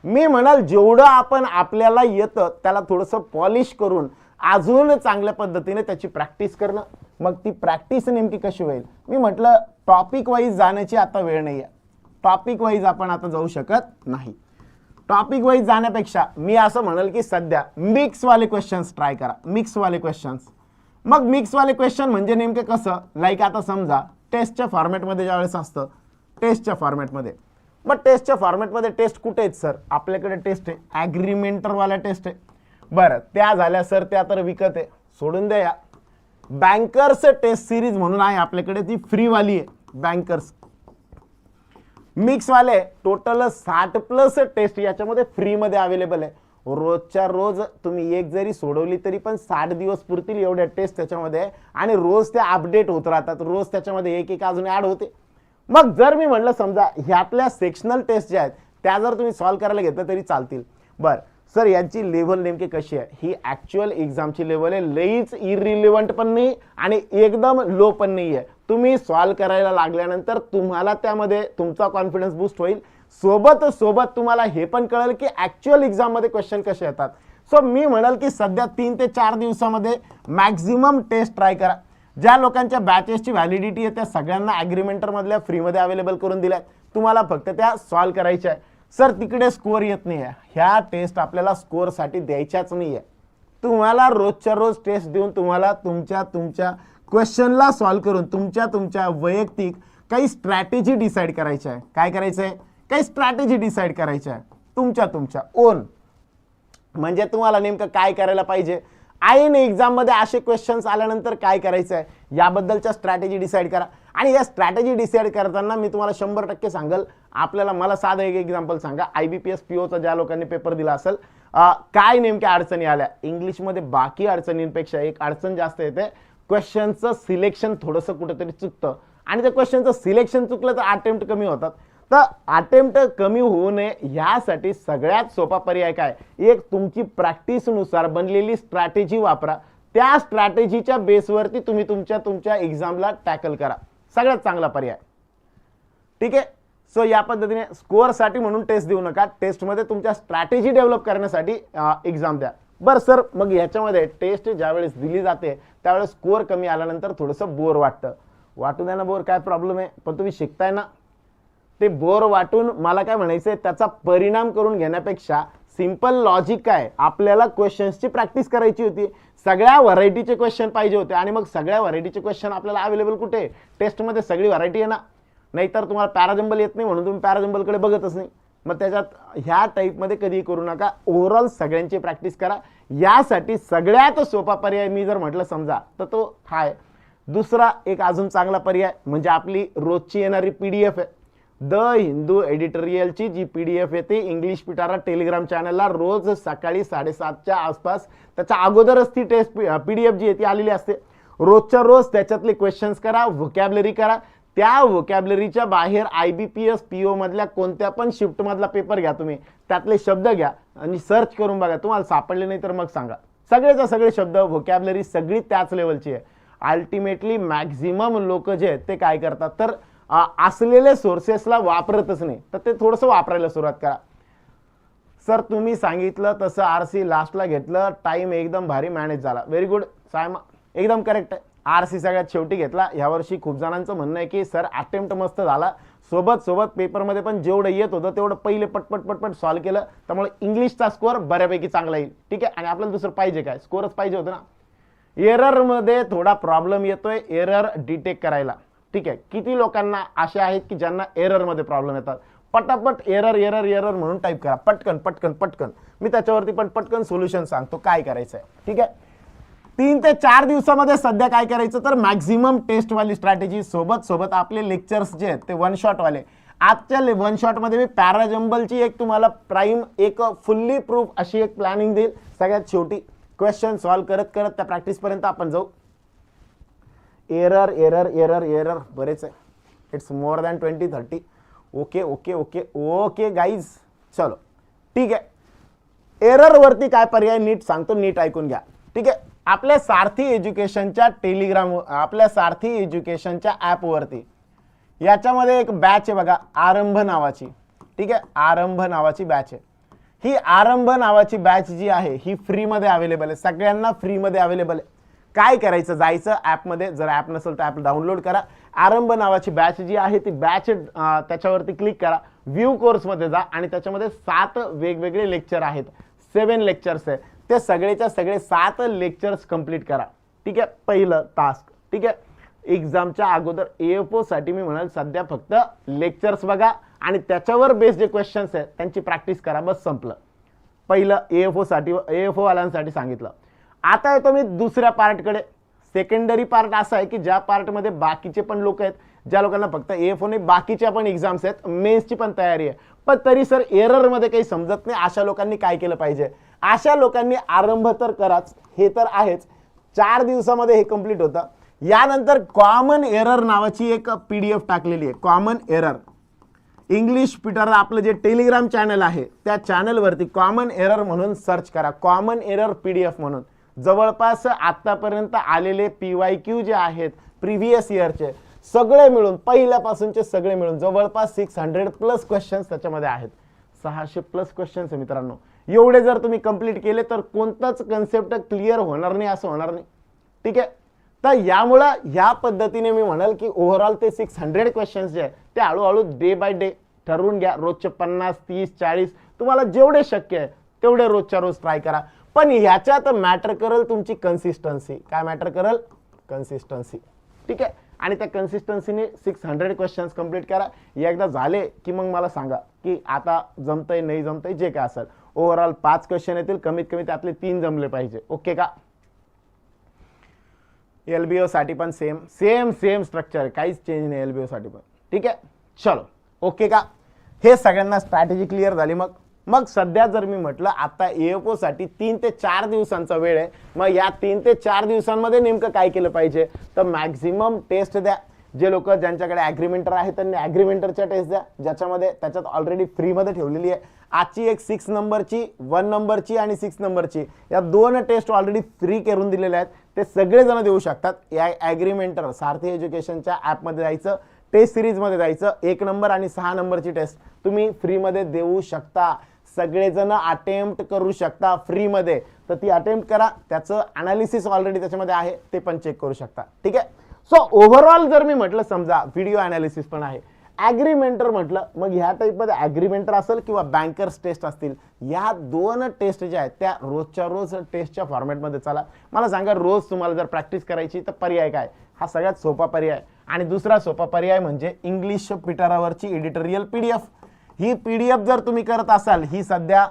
मी म्हणाल जेवढं आपण आपल्याला येतं त्याला थोडंसं पॉलिश करून अजून चांगल्या पद्धतीने त्याची प्रॅक्टिस करणं. मग ती प्रॅक्टिस नेमकी कशी होईल, मी म्हटलं टॉपिक वाईज जाण्याची आता वेळ नाही आहे, टॉपिक वाईज आपण आता जाऊ शकत नाही. टॉपिक वाईज जाण्यापेक्षा मी असं म्हणाल की सध्या मिक्सवाले क्वेश्चन्स ट्राय करा, मिक्सवाले क्वेश्चन्स. मग मिक्सवाले क्वेश्चन म्हणजे नेमके कसं, लाईक आता समजा टेस्टच्या फॉर्मॅटमध्ये ज्यावेळेस असतं, टेस्टच्या फॉर्मॅटमध्ये, मग टेस्टच्या फॉर्मॅटमध्ये टेस्ट कुठे आहेत सर, आपल्याकडे टेस्ट आहे ॲग्रीमेंटरवाला टेस्ट आहे. बरं त्या झाल्या सर, त्या तर विकत आहे, सोडून द्या. या बँकर्स टेस्ट सिरीज म्हणून आहे आपल्याकडे, ती फ्रीवाली आहे बँकर्स. मिक्सवाले टोटल 60+ टेस्ट याच्यामध्ये फ्रीमध्ये अवेलेबल आहे. रोजच्या रोज तुम्ही एक जरी सोडवली तरी पण 60 दिवस पुरतील एवढ्या टेस्ट त्याच्यामध्ये, आणि रोज त्या अपडेट होत राहतात, रोज त्याच्यामध्ये एक एक अजून ॲड होते. मग जर मी म्हटलं समजा ह्यातल्या सेक्शनल टेस्ट ज्या आहेत त्या जर तुम्ही सॉल्व्ह करायला घेतलं तरी चालतील. बरं सर यांची लेवल नेमकी कशी आहे, ही ॲक्च्युअल एक्झामची लेवल आहे, लईच इरिलिव्हंट पण नाही आणि एकदम लो पण नाही आहे. तुम्ही सॉल्व करायला लागल्यानंतर तुम्हाला त्यामध्ये तुमचा कॉन्फिडन्स बूस्ट होईल. सोबत तुम्हाला हे पण कळेल की ॲक्च्युअल एक्झाममध्ये क्वेश्चन कसे येतात. सो मी म्हणाल की सध्या 3 ते 4 दिवसामध्ये मॅक्झिमम टेस्ट ट्राय करा. ज्या लोकांच्या बॅचेसची व्हॅलिडिटी आहे त्या सगळ्यांना ॲग्रीमेंटरमधल्या फ्रीमध्ये अवेलेबल करून दिल्या. तुम्हाला फक्त त्या सॉल्व करायच्या आहे. सर तिकडे स्कोअर येत नाही आहे, ह्या टेस्ट आपल्याला स्कोअरसाठी द्यायच्याच नाही आहे. तुम्हाला रोजच्या रोज टेस्ट देऊन तुम्हाला तुमच्या क्वेश्चनला सॉल्व करून तुमच्या वैयक्तिक काही स्ट्रॅटेजी डिसाईड करायच्या आहे. काय करायचं आहे, काही स्ट्रॅटेजी डिसाईड करायच्या आहे तुमच्या ओन. म्हणजे तुम्हाला नेमकं काय करायला पाहिजे, आईन एक्झाममध्ये असे क्वेश्चन्स आल्यानंतर काय करायचं आहे याबद्दलच्या स्ट्रॅटेजी डिसाईड करा. आणि या स्ट्रॅटेजी डिसाईड करताना मी तुम्हाला 100% सांगेल. आपल्याला मला साधं एक एक्झाम्पल सांगा, IBPS POचा ज्या लोकांनी पेपर दिला असेल काय नेमक्या अडचणी आल्या. इंग्लिशमध्ये बाकी अडचणींपेक्षा एक अडचण जास्त येते, क्वेश्चनचं सिलेक्शन थोडंसं कुठेतरी चुकतं आणि त्या क्वेश्चनचं सिलेक्शन चुकलं तर अटेम्प्ट कमी होतात. तर अटेम्प्ट कमी होऊ नये यासाठी सगळ्यात सोपा पर्याय काय, एक तुमची प्रॅक्टिसनुसार बनलेली स्ट्रॅटेजी वापरा. त्या स्ट्रॅटेजीच्या बेसवरती तुम्ही तुमच्या एक्झामला टॅकल करा. सगळ्यात चांगला पर्याय. ठीक आहे. सो या पद्धतीने स्कोअरसाठी म्हणून टेस्ट देऊ नका, टेस्टमध्ये तुमच्या स्ट्रॅटेजी डेव्हलप करण्यासाठी एक्झाम द्या. बरं सर, मग याच्यामध्ये टेस्ट ज्यावेळेस दिली जाते त्यावेळेस स्कोअर कमी आल्यानंतर थोडंसं बोर वाटतं. वाटू द्या ना बोर, काय प्रॉब्लेम आहे, पण तुम्ही शिकताय ना. ते बोर वाटून मला काय म्हणायचंय, त्याचा परिणाम करून घेण्यापेक्षा सिंपल लॉजिक काय, आपल्याला क्वेश्चन्सची प्रॅक्टिस करायची होती. सगळ्या व्हरायटीचे क्वेश्चन पाहिजे होते आणि मग सगळ्या व्हरायटीचे क्वेश्चन आपल्याला अवेलेबल कुठे, टेस्टमध्ये सगळी व्हरायटी आहे ना. नाहीतर तुम्हाला पॅराजंबल येत नाही म्हणून तुम्ही पॅराजंबलकडे बघतच नाही. मग त्याच्यात ह्या टाईपमध्ये कधी करू नका. ओव्हरऑल सगळ्यांची प्रॅक्टिस करा. यासाठी सगळ्यात सोपा पर्याय मी जर म्हटलं समजा तर तो हा आहे. दुसरा एक अजून चांगला पर्याय म्हणजे आपली रोजची येणारी PDF आहे. द हिंदू एडिटोरियलची जी PDF येते इंग्लिश पिटारा टेलिग्राम चॅनलला रोज सकाळी 7:30च्या आसपास, त्याच्या अगोदरच ती टेस्ट PDF जी आहे ती आलेली असते. रोजच्या रोज त्याच्यातले क्वेश्चन्स करा, व्होकॅब्लरी करा. त्या व्होकॅब्लरीच्या बाहेर IBPS PO मधल्या कोणत्या पण शिफ्ट मधला पेपर घ्या, तुम्ही त्यातले शब्द घ्या आणि सर्च करून बघा. तुम्हाला सापडले नाही तर मग सांगा. सगळेच्या सगळे शब्द व्होकॅब्लरी सगळी त्याच लेवलची आहे. अल्टिमेटली मॅक्झिमम लोक जे आहेत ते काय करतात तर असलेले सोर्सेसला वापरतच नाही, तर ते थोडंसं वापरायला सुरुवात करा. सर तुम्ही सांगितलं तसं RC लास्टला घेतलं, टाइम एकदम भारी मॅनेज झाला. व्हेरी गुड सायमा, एकदम करेक्ट आहे. RC सगळ्यात शेवटी घेतला. यावर्षी खूप जणांचं म्हणणं आहे की सर अटेम्प्ट मस्त झाला, सोबत पेपरमध्ये पण जेवढं येत होतं तेवढं पहिले पटपट सॉल्व केलं, त्यामुळे इंग्लिशचा स्कोअर बऱ्यापैकी चांगला येईल. ठीक आहे. आणि आपल्याला दुसरं पाहिजे काय, स्कोअरच पाहिजे होतं ना. एररमध्ये थोडा प्रॉब्लेम येतोय एरर डिटेक्ट करायला. ठीक आहे. किती लोकांना असे आहेत की ज्यांना एररमध्ये प्रॉब्लेम येतात, पटापट एरर म्हणून टाईप करा, पटकन. मी त्याच्यावरती पण पटकन सोल्युशन सांगतो काय करायचं आहे. ठीक आहे. 3 ते 4 दिवसामध्ये सध्या काय करायचं तर मॅक्झिमम टेस्टवाली स्ट्रॅटेजी सोबत आपले लेक्चर्स जे आहेत ते वन शॉटवाले. आजच्या वन शॉटमध्ये मी पॅराजंबलची एक तुम्हाला प्राईम एक फुल्ली प्रूफ अशी एक प्लॅनिंग देईल. सगळ्यात शेवटी क्वेश्चन सॉल्व करत त्या प्रॅक्टिसपर्यंत आपण जाऊ. एरर बरेच आहे. It's more than 20-30. Okay guys, चलो ठीक आहे. एररवरती काय पर्याय नीट सांगतो, नीट ऐकून घ्या. ठीक आहे. आपल्या सारथी एज्युकेशनच्या आपल्या सारथी एज्युकेशनच्या ॲपवरती याच्यामध्ये एक बॅच आहे बघा, आरंभ नावाची. ठीक आहे. आरंभ नावाची बॅच आहे. ही आरंभ नावाची बॅच जी आहे ही फ्रीमध्ये अवेलेबल आहे, सगळ्यांना फ्रीमध्ये अवेलेबल आहे. काय करायचं, जायचं ॲपमध्ये, जर ॲप नसेल तर ॲप डाउनलोड करा. आरंभ नावाची बॅच जी आहे ती बॅच त्याच्यावरती क्लिक करा, व्ह्यू कोर्समध्ये जा आणि त्याच्यामध्ये 7 वेगवेगळे लेक्चर आहेत, 7 लेक्चर्स आहे. ते सगळेच्या सगळे 7 लेक्चर्स कंप्लीट करा. ठीक आहे. पहिलं टास्क. ठीक आहे. एक्झामच्या अगोदर AFO साठी मी म्हणाल सध्या फक्त लेक्चर्स बघा आणि त्याच्यावर बेस्ड जे क्वेश्चन्स आहेत त्यांची प्रॅक्टिस करा, बस संपलं. पहिलं AFO वाल्यांसाठी सांगितलं. आता येतो मी दुसऱ्या पार्टकडे. सेकंडरी पार्ट असा आहे की ज्या पार्टमध्ये बाकीचे पण लोक आहेत, ज्या लोकांना फक्त AFO नाही बाकीच्या पण एक्झाम्स आहेत, मेन्सची पण तयारी आहे, पण तरी सर एररमध्ये काही समजत नाही, अशा लोकांनी काय केलं पाहिजे. अशा लोकांनी आरंभ तर कराच, हे तर आहेच, 4 दिवसामध्ये हे कंप्लीट होतं. यानंतर कॉमन एरर नावाची एक PDF टाकलेली आहे. कॉमन एरर इंग्लिश पीटर आपलं जे टेलिग्राम चॅनल आहे त्या चॅनलवरती कॉमन एरर म्हणून सर्च करा, कॉमन एरर PDF म्हणून. जवळपास आतापर्यंत आलेले PYQ जे आहेत प्रिव्हियस इयरचे सगळे मिळून, पहिल्यापासूनचे सगळे मिळून जवळपास 600+ क्वेश्चन्स त्याच्यामध्ये आहेत. 600+ क्वेश्चन्स आहे मित्रांनो. एवढे जर तुम्ही कंप्लीट केले तर कोणताच कन्सेप्ट क्लिअर होणार नाही असं होणार नाही. ठीक आहे. तर यामुळं ह्या पद्धतीने मी म्हणाल की ओव्हरऑल ते 600 क्वेश्चन्स जे आहेत ते हळूहळू डे बाय डे ठरवून घ्या. रोजचे 50, 30, 40 तुम्हाला जेवढे शक्य आहे तेवढे रोजच्या रोज ट्राय करा. पण ह्याच्यात मॅटर करेल तुमची कन्सिस्टन्सी. काय मॅटर करेल? कन्सिस्टन्सी. ठीक आहे. आणि त्या कन्सिस्टन्सीने 600 क्वेश्चन्स कंप्लीट करा. एकदा झाले की मग मला सांगा की आता जमतंय नाही जमतंय जे काय असेल. ओव्हरऑल 5 क्वेश्चन येतील, कमीत कमी त्यातले 3 जमले पाहिजे. ओके का? LBO साठी पण सेम स्ट्रक्चर, काहीच चेंज नाही LBO साठी पण. ठीक आहे. चलो ओके का? हे सगळ्यांना स्ट्रॅटेजी क्लिअर झाली. मग सध्या जर मी म्हटलं आता AFO साठी 3 ते 4 दिवसांचा वेळ आहे. मग या 3 ते 4 दिवसांमध्ये नेमकं काय केलं पाहिजे? तर मॅक्झिमम टेस्ट द्या. जे लोक ज्यांच्याकडे ॲग्रीमेंटर आहे त्यांनी ॲग्रीमेंटरच्या टेस्ट द्या, त्याच्यात ऑलरेडी फ्रीमध्ये ठेवलेली आहे. आजची एक 6 नंबरची, 1 नंबरची आणि 6 नंबरची या 2 टेस्ट ऑलरेडी फ्री करून दिलेल्या आहेत. ते सगळेजण देऊ शकतात. या ॲग्रीमेंटर सारथी एज्युकेशनच्या ॲपमध्ये जायचं, टेस्ट सिरीजमध्ये जायचं, 1 नंबर आणि 6 नंबरची टेस्ट तुम्ही फ्रीमध्ये देऊ शकता. सगळेजण अटेम्प्ट करू शकता फ्रीमध्ये. तर ती अटेम्प्ट करा. त्याचं अनालिसिस ऑलरेडी त्याच्यामध्ये आहे, ते पण चेक करू शकता. ठीक आहे. सो ओव्हरऑल जर मी म्हटलं समजा व्हिडिओ अनालिसिस पण आहे, ॲग्रीमेंटर म्हटलं, मग ह्या टाईपमध्ये ॲग्रीमेंटर असेल किंवा बँकर्स टेस्ट असतील, या 2 टेस्ट ज्या आहेत त्या रोजच्या रोज टेस्टच्या फॉर्मॅटमध्ये चला. मला सांगा रोज तुम्हाला जर प्रॅक्टिस करायची तर पर्याय काय? हा सगळ्यात सोपा पर्याय. आणि दुसरा सोपा पर्याय म्हणजे इंग्लिश पिटारावरची एडिटोरियल PDF. ही PDF जर तुम्ही करत असाल, ही सध्या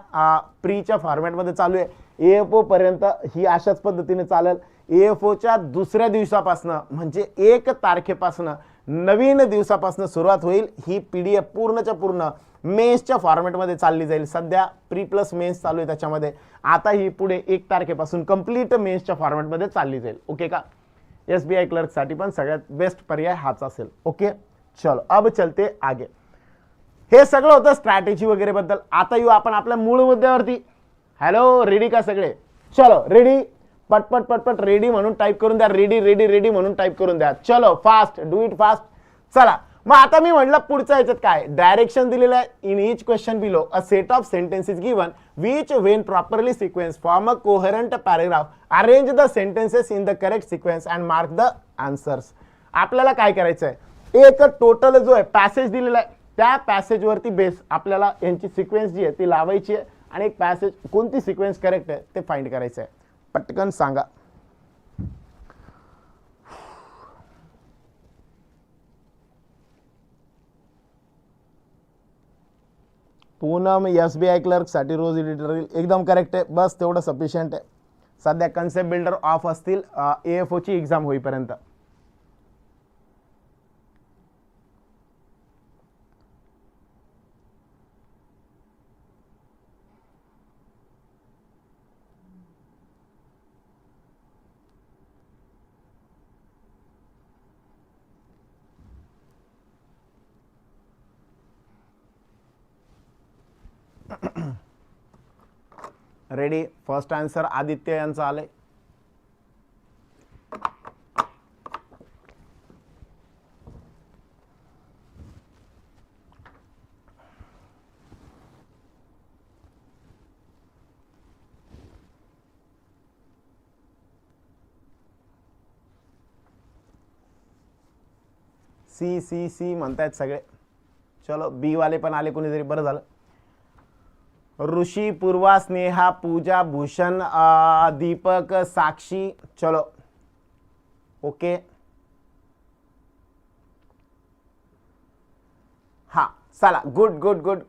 प्रीच्या फॉर्मॅटमध्ये चालू आहे. AFO पर्यंत ही अशाच पद्धतीने चालेल. AFOच्या दुसऱ्या दिवसापासून म्हणजे 1 तारखेपासून नवीन दिवसापासून सुरुवात होईल. ही PDF पूर्णच्या पूर्ण मेन्सच्या फॉर्मॅटमध्ये चालली जाईल. सध्या प्री प्लस मेन्स चालू आहे त्याच्यामध्ये. आता ही पुढे 1 तारखेपासून कंप्लीट मेन्सच्या फॉर्मॅटमध्ये चालली जाईल. ओके का? SBI क्लर्कसाठी पण सगळ्यात बेस्ट पर्याय हाच असेल. ओके. चलो अब चलते आगे. हे सगळं होतं स्ट्रॅटेजी वगैरे बद्दल. आता येऊ आपण आपल्या मूळ मुद्द्यावरती. हॅलो, रेडी का सगळे? चलो रेडी. पटपट रेडी म्हणून टाईप करून द्या. रेडी म्हणून टाईप करून द्या. चलो फास्ट, डू इट फास्ट. चला मग आता मी म्हटलं पुढच्या याच्यात काय डायरेक्शन दिलेलं आहे. In each question below a set of sentences given which when properly sequence form a coherent paragraph. Arrange the sentences in the correct sequence and mark the answers. आपल्याला काय करायचं आहे? एक टोटल जो आहे पॅसेज दिलेला आहे, त्या पॅसेजवरती बेस आपल्याला यांची सिक्वेन्स जी आहे ती लावायची आहे आणि एक पॅसेज कोणती सिक्वेन्स करेक्ट आहे ते फाइंड करायचं आहे. पटकन सांगा. पूनम SBI क्लर्क साठी रोज एडिटोरियल एकदम करेक्ट आहे. बस तेवढं सफिशियंट आहे. सध्या कन्सेप्ट बिल्डर ऑफ असतील AFO ची एक्झाम होईपर्यंत. रेडी. फर्स्ट आन्सर आदित्य यांचा आले. सी म्हणतायत सगळे. चलो बी वाले पण आले कोणीतरी, बरं झालं. ऋषी, पूर्वा, स्नेहा, पूजा, भूषण, दीपक, साक्षी. चलो ओके. हा चला गुड गुड गुड.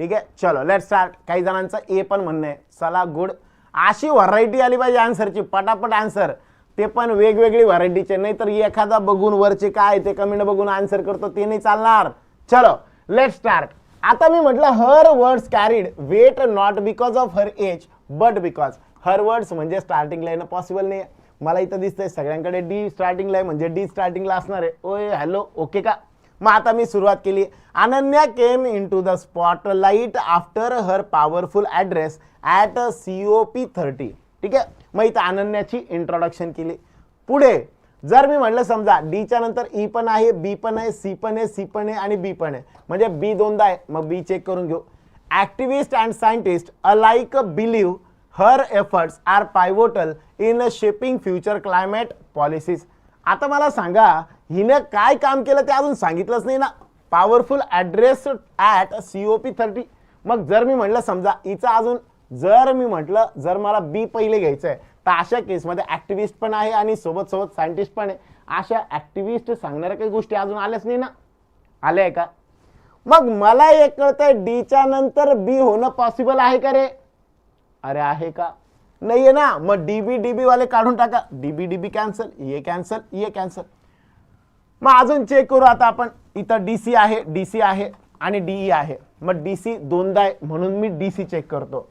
ठीक आहे. चलो लेट स्टार्ट. काही जणांचं ए पण म्हणणं आहे. चला गुड. अशी व्हरायटी आली पाहिजे आन्सरची, पटापट आन्सर. ते पण वेगवेगळी व्हरायटीचे, नाही तर एखादा बघून वरचे काय ते कमेंट बघून आन्सर करतो ते नाही चालणार. चलो लेट स्टार्ट. आता मी म्हटलं her words carried weight not because of her age but because. Her words म्हणजे स्टार्टिंगला येणं पॉसिबल नाही आहे. मला इथं दिसतंय सगळ्यांकडे डी स्टार्टिंगला आहे म्हणजे डी स्टार्टिंगला असणार आहे. ओय हॅलो ओके का. मग आता मी सुरुवात केली. Ananya came into the spotlight after her powerful address at COP30. ठीक आहे. मग इथं अनन्याची इंट्रोडक्शन केली. पुढे जर मी म्हटलं समजा डीच्या नंतर ई पण आहे, बी पण आहे, सी पण आहे, सी पण आहे आणि बी पण आहे म्हणजे बी दोनदा आहे. मग बी चेक करून घेऊ. Activist and scientist alike believe her efforts are pivotal in shaping future climate policies. आता मला सांगा हिने काय काम केलं ते अजून सांगितलंच नाही ना. Powerful address at COP30. मग जर मी म्हटलं समजा हिचा अजून जर मी म्हटलं जर मला बी पहिले घ्यायचं आहे तर अशा केसमध्ये ॲक्टिव्हिस्ट पण आहे आणि सोबत सोबत सायंटिस्ट पण आहे. अशा ॲक्टिव्हिस्ट सांगणाऱ्या काही गोष्टी अजून आल्याच नाही ना. आल्या आहे का. मग मला एक कळतंय डीच्या नंतर बी होणं पॉसिबल आहे का रे. अरे आहे का. नाही आहे ना. मग डीबी वाले काढून टाका. डीबी कॅन्सल, ये कॅन्सल, ये कॅन्सल. मग अजून चेक करू आता आपण. इथं डीसी आहे आणि डीई आहे. मग डीसी दोनदा आहे म्हणून मी डीसी चेक करतो.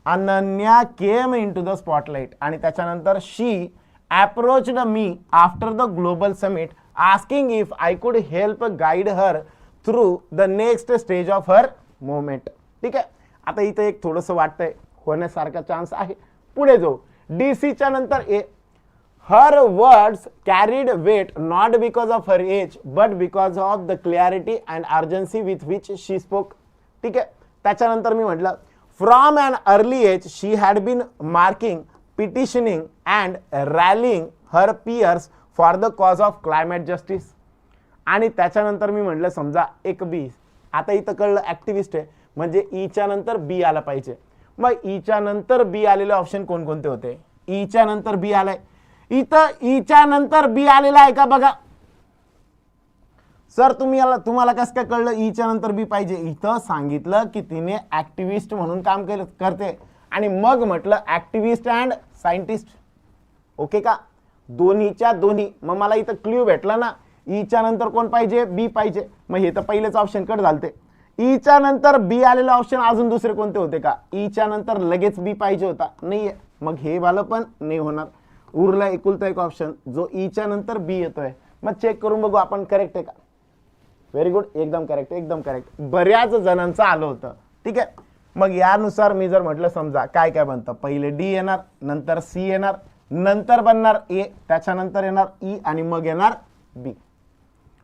Ananya came into the spotlight आणि त्याच्यानंतर she approached me after the global summit asking if I could help guide her through the next stage of her moment. ठीक आहे. आता इथं एक थोडंसं वाटतंय होण्यासारखा चान्स आहे. पुढे जाऊ. डीसीच्या नंतर A. Her words carried weight not because of her age but because of the clarity and urgency with which she spoke. ठीक आहे. त्याच्यानंतर मी म्हटलं from an early age she had been marking, petitioning and rallying her peers for the cause of climate justice. आणि त्याच्यानंतर मी म्हटलं समजा एक बी. आता इथं कळलं ॲक्टिव्हिस्ट आहे म्हणजे ईच्या नंतर बी आला पाहिजे. मग ईच्या नंतर बी आलेले ऑप्शन कोणकोणते होते. ईच्या नंतर बी आलाय. इथं ईच्या नंतर बी आलेला आहे का बघा. सर तुम्हाला कसं काय कळलं ईच्या नंतर बी पाहिजे. इथं सांगितलं की तिने ॲक्टिव्हिस्ट म्हणून काम करते आणि मग म्हटलं ॲक्टिव्हिस्ट अँड सायंटिस्ट. ओके का. दोन्हीच्या दोन्ही. मग मला इथं क्ल्यू भेटला ना. ईच्या नंतर कोण पाहिजे. बी पाहिजे. मग हे तर पहिलेच ऑप्शन कट झालते. ईच्या नंतर बी आलेलं ऑप्शन अजून दुसरे कोणते होते का. ईच्या नंतर लगेच बी पाहिजे होता. नाहीये. मग हे वालं पण नाही होणार. उरला एकुलता एक ऑप्शन जो ईच्या नंतर बी येतोय. मग चेक करून बघू आपण करेक्ट आहे का. Very good. एकदम करेक्ट, एकदम करेक्ट. बऱ्याच जणांचं आलं होतं. ठीक आहे. मग यानुसार मी जर म्हटलं समजा काय काय बनतं. पहिले डी येणार, नंतर सी येणार, नंतर बनणार ए, त्याच्यानंतर येणार ई आणि मग येणार बी.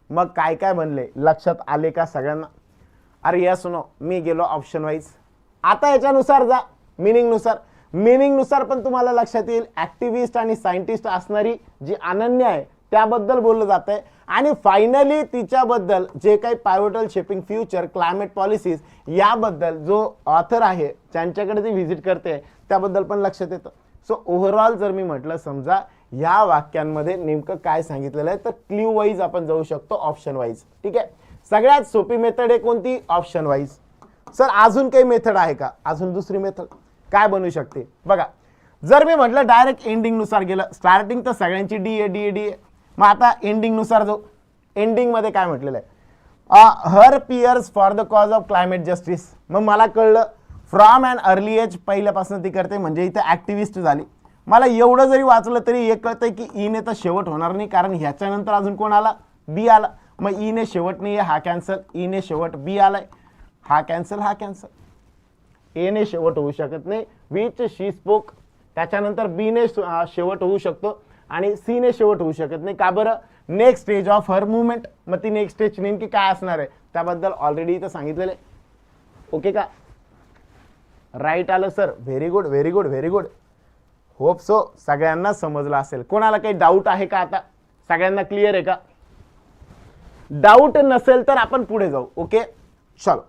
मग काय काय बनले लक्षात आले का सगळ्यांना. अरे या सुनो मी गेलो ऑप्शन वाईज. आता याच्यानुसार जा मिनिंगनुसार पण तुम्हाला लक्षात येईल. ॲक्टिव्हिस्ट आणि सायंटिस्ट असणारी जी अनन्या आहे त्याबद्दल बोललं जात आहे आणि फायनली तिच्याबद्दल जे काही पायवोटल शेपिंग फ्युचर क्लायमेट पॉलिसीज याबद्दल जो ऑथर आहे ज्यांच्याकडे ती व्हिजिट करते त्याबद्दल पण लक्षात येतं. सो ओव्हरऑल जर मी म्हटलं समजा या वाक्यांमध्ये नेमकं काय सांगितलेलं आहे तर क्ल्यू वाईज आपण जाऊ शकतो ऑप्शन वाईज. ठीक आहे. सगळ्यात सोपी मेथड आहे कोणती. Option wise. सर अजून काही मेथड आहे का. अजून दुसरी मेथड काय बनू शकते बघा. जर मी म्हटलं डायरेक्ट एंडिंग नुसार गेलं. स्टार्टिंग तर सगळ्यांची डी आहे. मग आता एंडिंग नुसार जाऊ. एंडिंग मध्ये काय म्हटलेलं आहे. Her peers for the cause of climate justice. मग मला कळलं फ्रॉम अँड अर्ली एज पहिल्यापासून ती करते म्हणजे इथे ॲक्टिव्हिस्ट झाली. मला एवढं जरी वाचलं तरी एक कळतंय की ईने तर शेवट होणार नाही कारण ह्याच्यानंतर अजून कोण आला. बी आला. मग ईने शेवट नाही आहे हा कॅन्सल. ईने शेवट बी आलाय हा कॅन्सल. एने शेवट होऊ शकत नाही विच शी स्पोक. त्याच्यानंतर बीने शेवट होऊ शकतो आणि सीने शेवट होऊ शकत नाही. का बरं. Next stage of her movement. मग ती नेक्स्ट स्टेज नेमकी काय असणार आहे त्याबद्दल ऑलरेडी इथं सांगितलेलं आहे. ओके का. राईट आलं sir. Very good. Hope so सगळ्यांना समजलं असेल. कोणाला काही डाऊट आहे का. आता सगळ्यांना क्लिअर आहे का. डाऊट नसेल तर आपण पुढे जाऊ. ओके चलो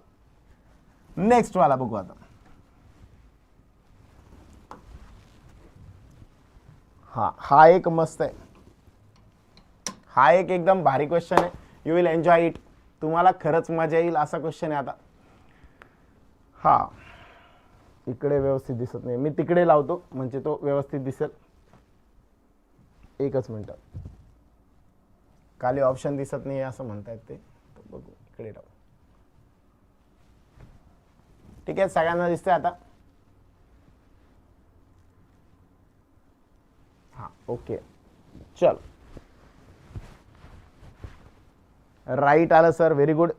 नेक्स्ट वाला बघू आता. हा एक मस्त आहे. हा एक एकदम भारी क्वेश्चन आहे. You will enjoy it. तुम्हाला खरंच मजा येईल असा क्वेश्चन आहे. आता हा इकडे व्यवस्थित दिसत नाही मी तिकडे लावतो म्हणजे तो व्यवस्थित दिसेल. एकच मिनिट. खाली ऑप्शन दिसत नाही असं म्हणतायत ते. बघू इकडे लावू. ठीक आहे सगळ्यांना दिसतंय आता. ओके चल राईट आलं सर, व्हेरी गुड.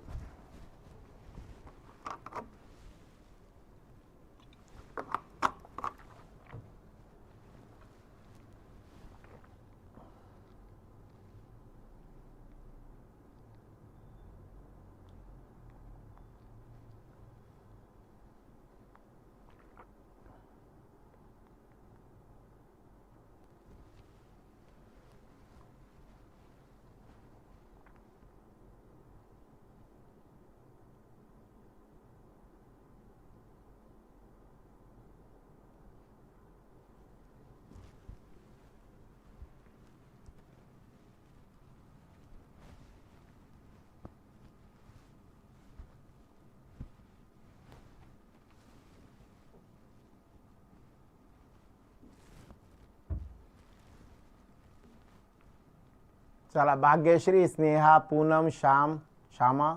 चला भाग्यश्री, स्नेहा, पूनम, श्याम, श्यामा,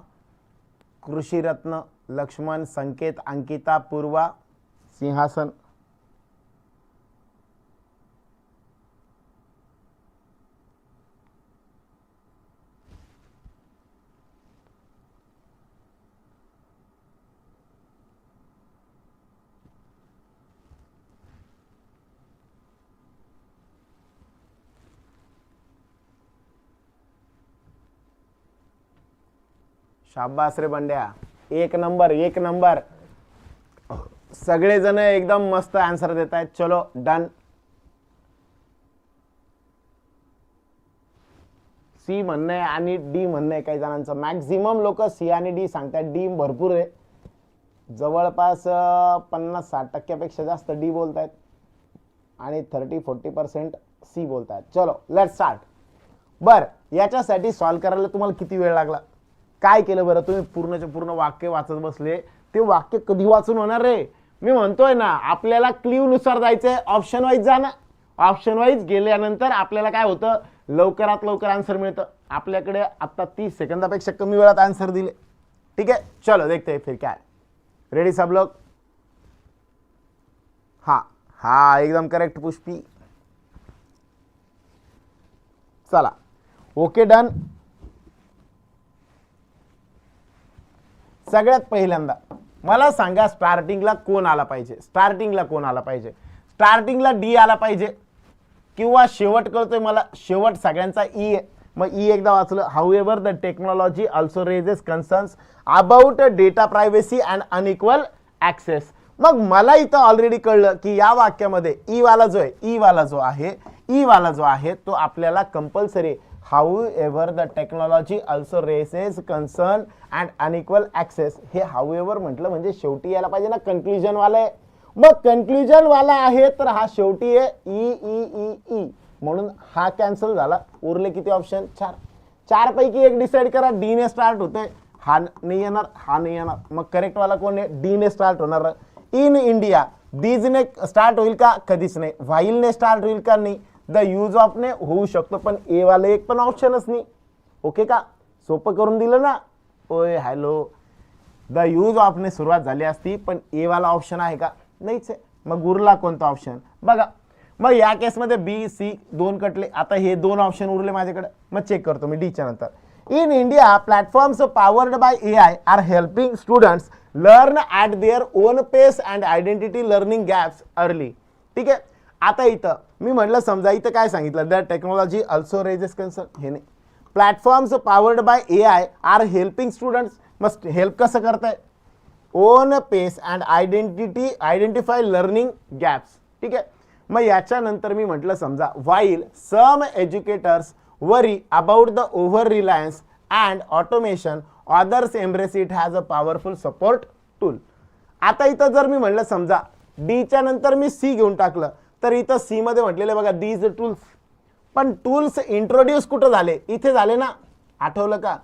कृषीरत्न, लक्ष्मण, संकेत, अंकिता, पूर्वा, सिंहासन. शाबास रे बंड्या, एक नंबर एक नंबर. सगळेजण एकदम मस्त आन्सर देत आहेत. चलो डन. सी म्हणणं आहे आणि डी म्हणणं आहे काही जणांचं. मॅक्झिमम लोक सी आणि डी सांगतात. डी भरपूर आहे, जवळपास 50-60% जास्त डी बोलतायत आणि 30-40% सी बोलतायत. चलो लेट स्टार्ट. बर याच्यासाठी सॉल्व करायला तुम्हाला किती वेळ लागला, काय केलं बरं तुम्ही? पूर्णचे पूर्ण वाक्य वाचत बसले. ते वाक्य कधी वाचून होणार रे? मी म्हणतोय ना आपल्याला क्ल्यू नुसार जायचंय. ऑप्शन वाईज जा ना. ऑप्शन वाईज गेल्यानंतर आपल्याला काय होतं, लवकरात लवकर आन्सर मिळतं. आपल्याकडे आता 30 सेकंदापेक्षा कमी वेळात आन्सर दिले. ठीक है चलो देखते हैं फिर क्या है. रेडी सब लोग? हाँ हाँ एकदम करेक्ट पुष्पी. चला ओके डन. सगळ्यात पहिल्यांदा मला सांगा स्टार्टिंगला कोण आला पाहिजे? स्टार्टिंगला कोण आला पाहिजे? स्टार्टिंगला डी आला पाहिजे किंवा शेवट कळतोय मला, शेवट सगळ्यांचा ई आहे. मग ई एकदा वाचलं. However the technology also raises concerns about data privacy and unequal access. मग मला इथं ऑलरेडी कळलं की या वाक्यामध्ये ई वाला जो आहे, ई वाला जो आहे तो आपल्याला compulsory however the technology also raises concern and unequal access. हे however म्हटलं म्हणजे शेवटी यायला पाहिजे ना, कन्क्लुजन वाला आहे. मग कन्क्लुजन वाला आहे तर हा शेवटी आहे ई ई ई ई, म्हणून हा कॅन्सल झाला. उरले किती ऑप्शन? 4. 4 पैकी एक डिसाइड करा. डी ने स्टार्ट होते, हा नाही येणार, हा नाही येणार. मग करेक्ट वाला कोण आहे? डी ने स्टार्ट होणार. इन इंडिया दीज ने स्टार्ट होईल का? कधीच नाही. व्हाईल ने स्टार्ट होईल का? नाही. द यूज ऑफ ने होऊ शकतो, पण ए वाला एक पण ऑप्शनच नाही. ओके का? सोपं करून दिलं ना. ओय हॅलो, द यूज ऑफ ने सुरुवात झाली असती, पण ए वाला ऑप्शन आहे का? नाहीच आहे. मग उरला कोणता ऑप्शन बघा. मग या केसमध्ये बी सी 2 कटले. आता हे 2 ऑप्शन उरले माझ्याकडे. मग चेक करतो मी डीच्या नंतर. In India platforms powered by AI are helping students learn at their own pace and identity learning gaps early. ठीक आहे. आता इथं मी म्हटलं समजा इथं काय सांगितलं, the technology also raises concern. हे नाही. Platforms powered by AI are helping students. मग हेल्प कसं करताय? Own pace and identify learning gaps. ठीक आहे. मग याच्यानंतर मी म्हटलं समजा while some educators worry about the over reliance and automation others embrace it has a powerful support tool. आता इथं जर मी म्हटलं समजा डीच्या नंतर मी सी घेऊन टाकलं, तर इथं सी मध्ये म्हटलेलं बघा दीज टूल्स. पण टूल्स इंट्रोड्यूस कुठं झाले? इथे झाले ना. आठवलं का?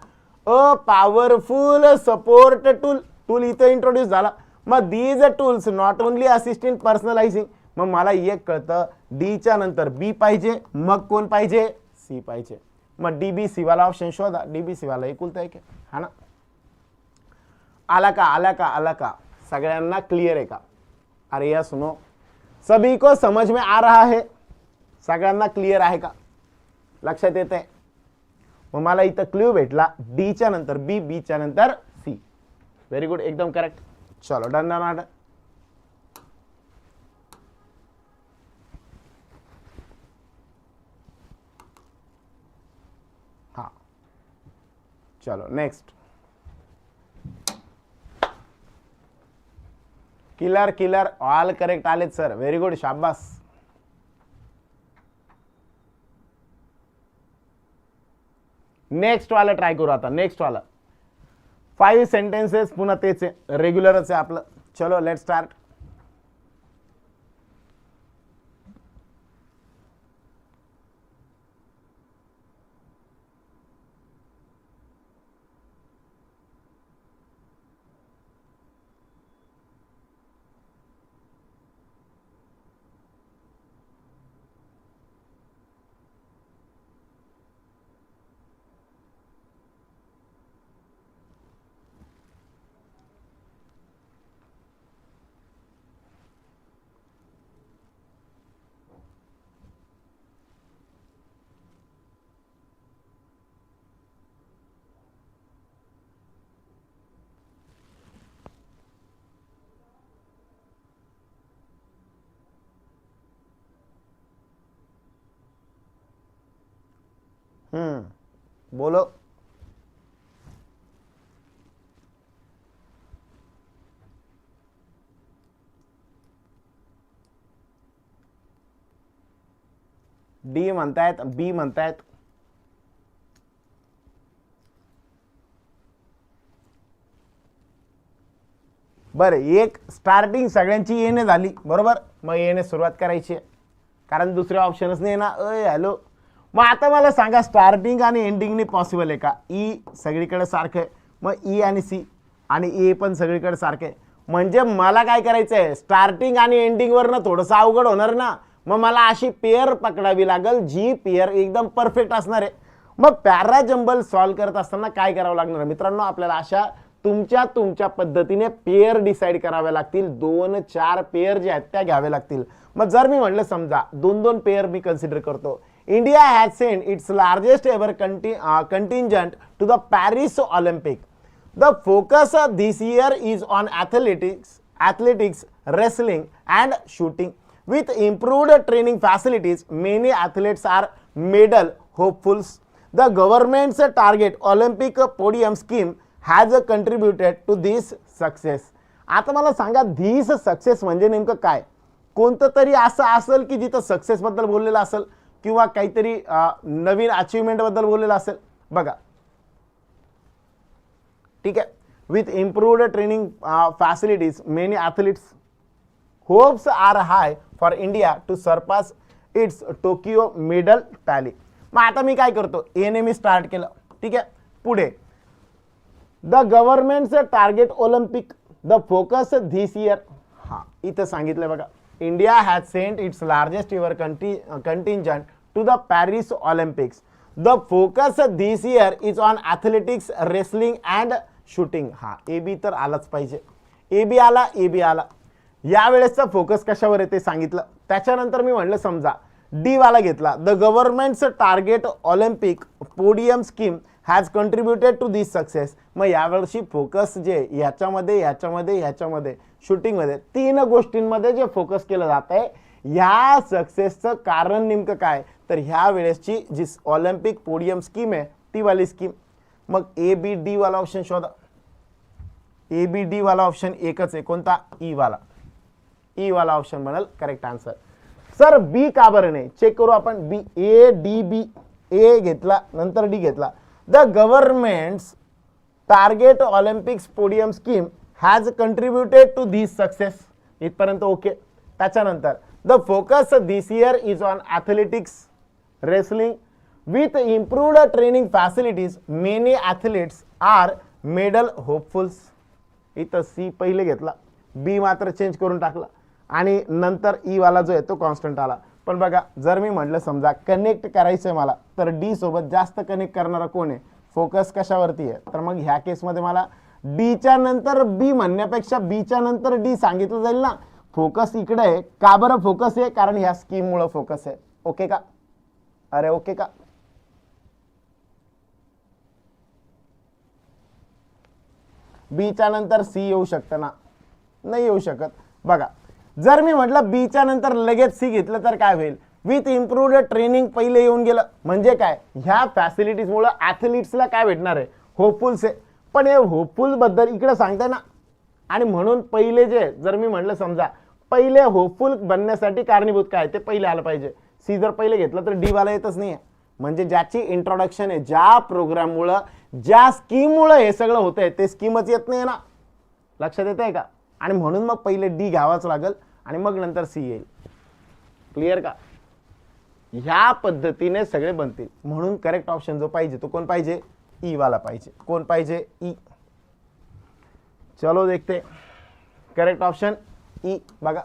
A powerful support tool. Tool इथं इंट्रोड्यूस झाला. मग these tools not only assist in personalising. मग मला एक कळतं डीच्या नंतर बी पाहिजे, मग कोण पाहिजे? सी पाहिजे. मग डीबीसी वाला ऑप्शन शोधा. डीबीसी वाला एकुलता एक हा ना. आला का? आला का? आला का? सगळ्यांना क्लियर आहे का? अरे या सुनो, सभी को समझ में आ रहा है? सगळ्यांना क्लिअर आहे का, लक्षात येत आहे? मग मला इथं क्ल्यू भेटला डीच्या नंतर बी, बीच्या नंतर सी. व्हेरी गुड, एकदम करेक्ट. चलो डन डन डन. हाँ चलो next. Killer killer all correct आलेत सर, व्हेरी गुड, शाबास. नेक्स्ट वाला ट्राय करू आता. नेक्स्ट वाला 5 सेंटेन्सेस पुन्हा तेच आहे, रेग्युलरच आहे आपलं. चलो लेट स्टार्ट. बोलो. डी म्हणतायत, बी म्हणतायत. बरं, एक स्टार्टिंग सगळ्यांची येणे झाली बरोबर. मग येणे सुरुवात करायची आहे, कारण दुसरे ऑप्शनच नाही ना. हॅलो, मग आता मला सांगा स्टार्टिंग आणि एंडिंगने पॉसिबल आहे का? ई सगळीकडे सारखं आहे, मग ई आणि सी आणि ए पण सगळीकडे सारखं आहे. म्हणजे मला काय करायचं आहे, स्टार्टिंग आणि एंडिंगवरनं थोडंसं अवघड होणार ना. मग मला अशी पेअर पकडावी लागेल जी पेअर एकदम परफेक्ट असणार आहे. मग पॅरा जंबल सॉल्व करत असताना काय करावं लागणार मित्रांनो, आपल्याला अशा तुमच्या पद्धतीने पेअर डिसाईड कराव्या लागतील. 2-4 पेअर जे आहेत त्या घ्यावे लागतील. मग जर मी म्हटलं समजा 2-2 पेअर मी कन्सिडर करतो. India has sent its largest ever contingent to the Paris Olympic. The focus this year is on athletics, wrestling and shooting. With improved training facilities, many athletes are medal hopefuls. The government's target Olympic podium scheme has contributed to this success. आता मला सांगा this success म्हणजे नेमकं काय? कोणतं तरी असं असेल की जिथं सक्सेस बद्दल बोललेलं असेल किंवा काहीतरी नवीन अचीवमेंट बद्दल बोललेलं असेल. बघा ठीक आहे. With improved training facilities many athletes hopes are high for India to surpass its Tokyo medal tally. मग आता मी काय करतो, एने मी स्टार्ट केलं. ठीक आहे, पुढे द गव्हर्नमेंटच target Olympic the focus this year. हां, इथं सांगितलं बघा, India has sent its largest ever contingent to the Paris Olympics. The focus this year is on athletics, wrestling and shooting. हा ए बी तर आलाच पाहिजे. ए बी आला, A B आला. यावेळेसचा फोकस कशावर आहे ते सांगितलं. त्याच्यानंतर मी म्हणलं समजा डी वाला घेतला. द गव्हर्नमेंटचं target Olympic podium scheme has contributed to this success. मग यावर्षी फोकस जे ह्याच्यामध्ये शूटिंगमध्ये 3 गोष्टींमध्ये जे फोकस केलं जात आहे, ह्या सक्सेसचं कारण नेमकं काय, तर ह्या वेळेसची जी ऑलिम्पिक पोडियम स्कीम आहे ती वाली स्कीम. मग ए बी डी वाला ऑप्शन शोधा. ए बी डी वाला ऑप्शन एकच आहे, कोणता? ई वाला. ई वाला ऑप्शन बनेल करेक्ट आन्सर. सर बी का बरं नाही, चेक करू आपण. बी, ए डी बी, ए घेतला नंतर डी घेतला. The government's target Olympics podium scheme has contributed to this success. इथपर्यंत ओके. त्याच्यानंतर the focus this year is on athletics, wrestling. With improved training facilities many athletes are medal hopefuls. इथं C पहिले घेतला, बी मात्र change करून टाकला आणि नंतर ई वाला जो आहे तो कॉन्स्टंट आला. पण बघा जर मी म्हटलं समजा कनेक्ट करायचं आहे मला, तर डी सोबत जास्त कनेक्ट करणारा कोण आहे, फोकस कशावरती आहे, तर मग ह्या केसमध्ये मला डीच्या नंतर बी म्हणण्यापेक्षा बीच्या नंतर डी सांगितलं जाईल ना. फोकस इकडे आहे. का बरं फोकस आहे, कारण ह्या स्कीममुळे फोकस आहे. ओके का? अरे ओके का? बीच्या नंतर सी येऊ शकतं ना? नाही येऊ शकत. बघा, जर मी म्हटलं बीच्या नंतर लगेच सी घेतलं तर काय होईल? विथ इम्प्रूव्ड ट्रेनिंग पहिले येऊन गेलं म्हणजे काय? ह्या फॅसिलिटीजमुळे ॲथलीट्सला काय भेटणार आहे? होपफुल्स आहे. पण हे होपफुल बद्दल इकडे सांगताय ना, आणि म्हणून पहिले जे जर मी म्हटलं समजा पहिले होपफुल बनण्यासाठी कारणीभूत काय ते पहिले आलं पाहिजे. सी जर पहिले घेतलं तर डी वाला येतच नाही. म्हणजे ज्याची इंट्रोडक्शन आहे, ज्या प्रोग्राममुळं ज्या स्कीममुळं हे सगळं होतंय ते स्कीमच येत नाही ना. लक्षात येत आहे का? आणि म्हणून मग पहिले डी घ्यावाच लागेल आणि मग नंतर सी येईल. क्लिअर का? ह्या पद्धतीने सगळे बनतील. म्हणून करेक्ट ऑप्शन जो पाहिजे तो कोण पाहिजे? ई वाला पाहिजे. कोण पाहिजे? ई. चलो देखते. Correct option E. बघा,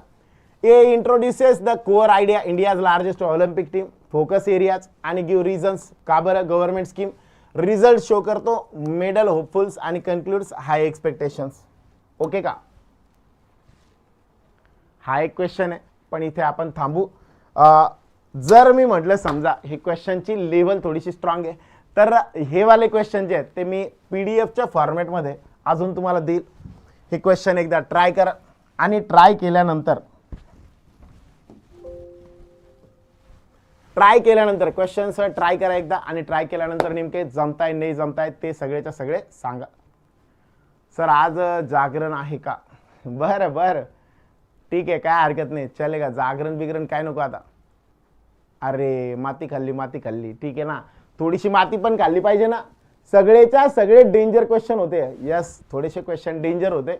A introduces the core idea India's largest Olympic team, focus areas आणि गिव्ह रिझन्स. का बरं? Government scheme. रिझल्ट शो करतो, मेडल होपफुल्स आणि कन्क्लूड्स हाय एक्सपेक्टेशन्स. ओके का? हा एक क्वेश्चन आहे, पण इथे आपण थांबू. जर मी म्हटलं समजा हे क्वेश्चनची लेवल थोडीशी स्ट्रॉंग आहे तर हे वाले क्वेश्चन जे आहेत ते मी पीडीएफच्या फॉर्मॅटमध्ये अजून तुम्हाला देईल. हे क्वेश्चन एकदा ट्राय करा आणि ट्राय केल्यानंतर क्वेश्चन्स ट्राय करा एकदा आणि ट्राय केल्यानंतर नेमके जमताय नाही जमताय ते सगळेच्या सगळे सांगा. सर आज जागरण आहे का? बरं बरं, ठीक आहे, काय हरकत नाही, चलेगा. जागरण बिगरण काय नको आता. अरे माती खाल्ली, ठीक आहे ना. थोडीशी माती पण खाल्ली पाहिजे ना. सगळेच्या सगळे डेंजर क्वेश्चन होते. यस, थोडेसे क्वेश्चन डेंजर होते,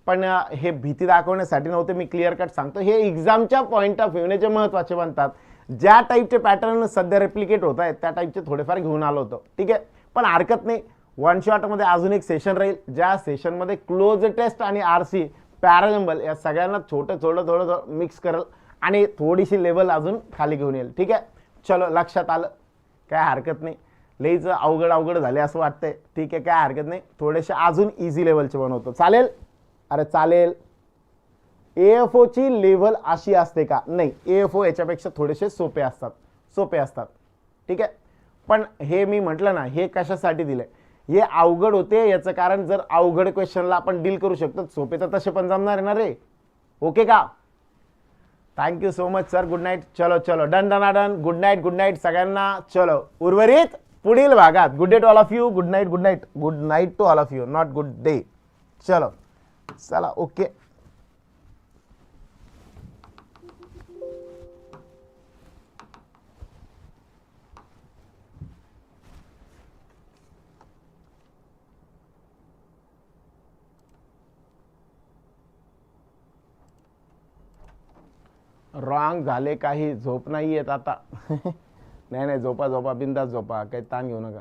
पण हे भीती दाखवण्यासाठी नव्हते. मी क्लिअर कट सांगतो, हे एक्झामच्या पॉईंट ऑफ व्ह्यूने जे महत्त्वाचे बनतात. ज्या टाईपचे पॅटर्न सध्या रेप्लिकेट होत आहेत त्या टाईपचे थोडेफार घेऊन आलो होतो. ठीक आहे, पण हरकत नाही. वन शॉटमध्ये अजून एक सेशन राहील, ज्या सेशनमध्ये क्लोज टेस्ट आणि आरसी पॅराजंबल या सगळ्यांना थोडं मिक्स करेल आणि थोडीशी लेवल अजून खाली घेऊन येईल. ठीक आहे, चलो लक्षात आलं, काय हरकत नाही. लईच अवघड झाले असं वाटतंय. ठीक आहे, काय हरकत नाही, थोडेसे अजून इझी लेवलचे बनवतो. चालेल? अरे चालेल. AFO ची लेवल अशी असते का? नाही, AFO याच्यापेक्षा थोडेसे सोपे असतात. ठीक आहे, पण हे मी म्हटलं ना, हे कशासाठी दिले? हे अवघड होते याचं कारण, जर अवघड क्वेश्चनला आपण डील करू शकतो, सोपे तर तसे पण जमणार आहे ना रे. ओके का? Thank you so much sir. Good night. चलो डन. गुड नाईट सगळ्यांना. चलो उर्वरित पुढील भागात. Good day to all of you. Good night to all of you, not good day. चलो चला, ओके. रॉंग झाले काही, झोप नाही येत आता. नाही, झोपा बिंदास झोपा, काही ताण घेऊ नका.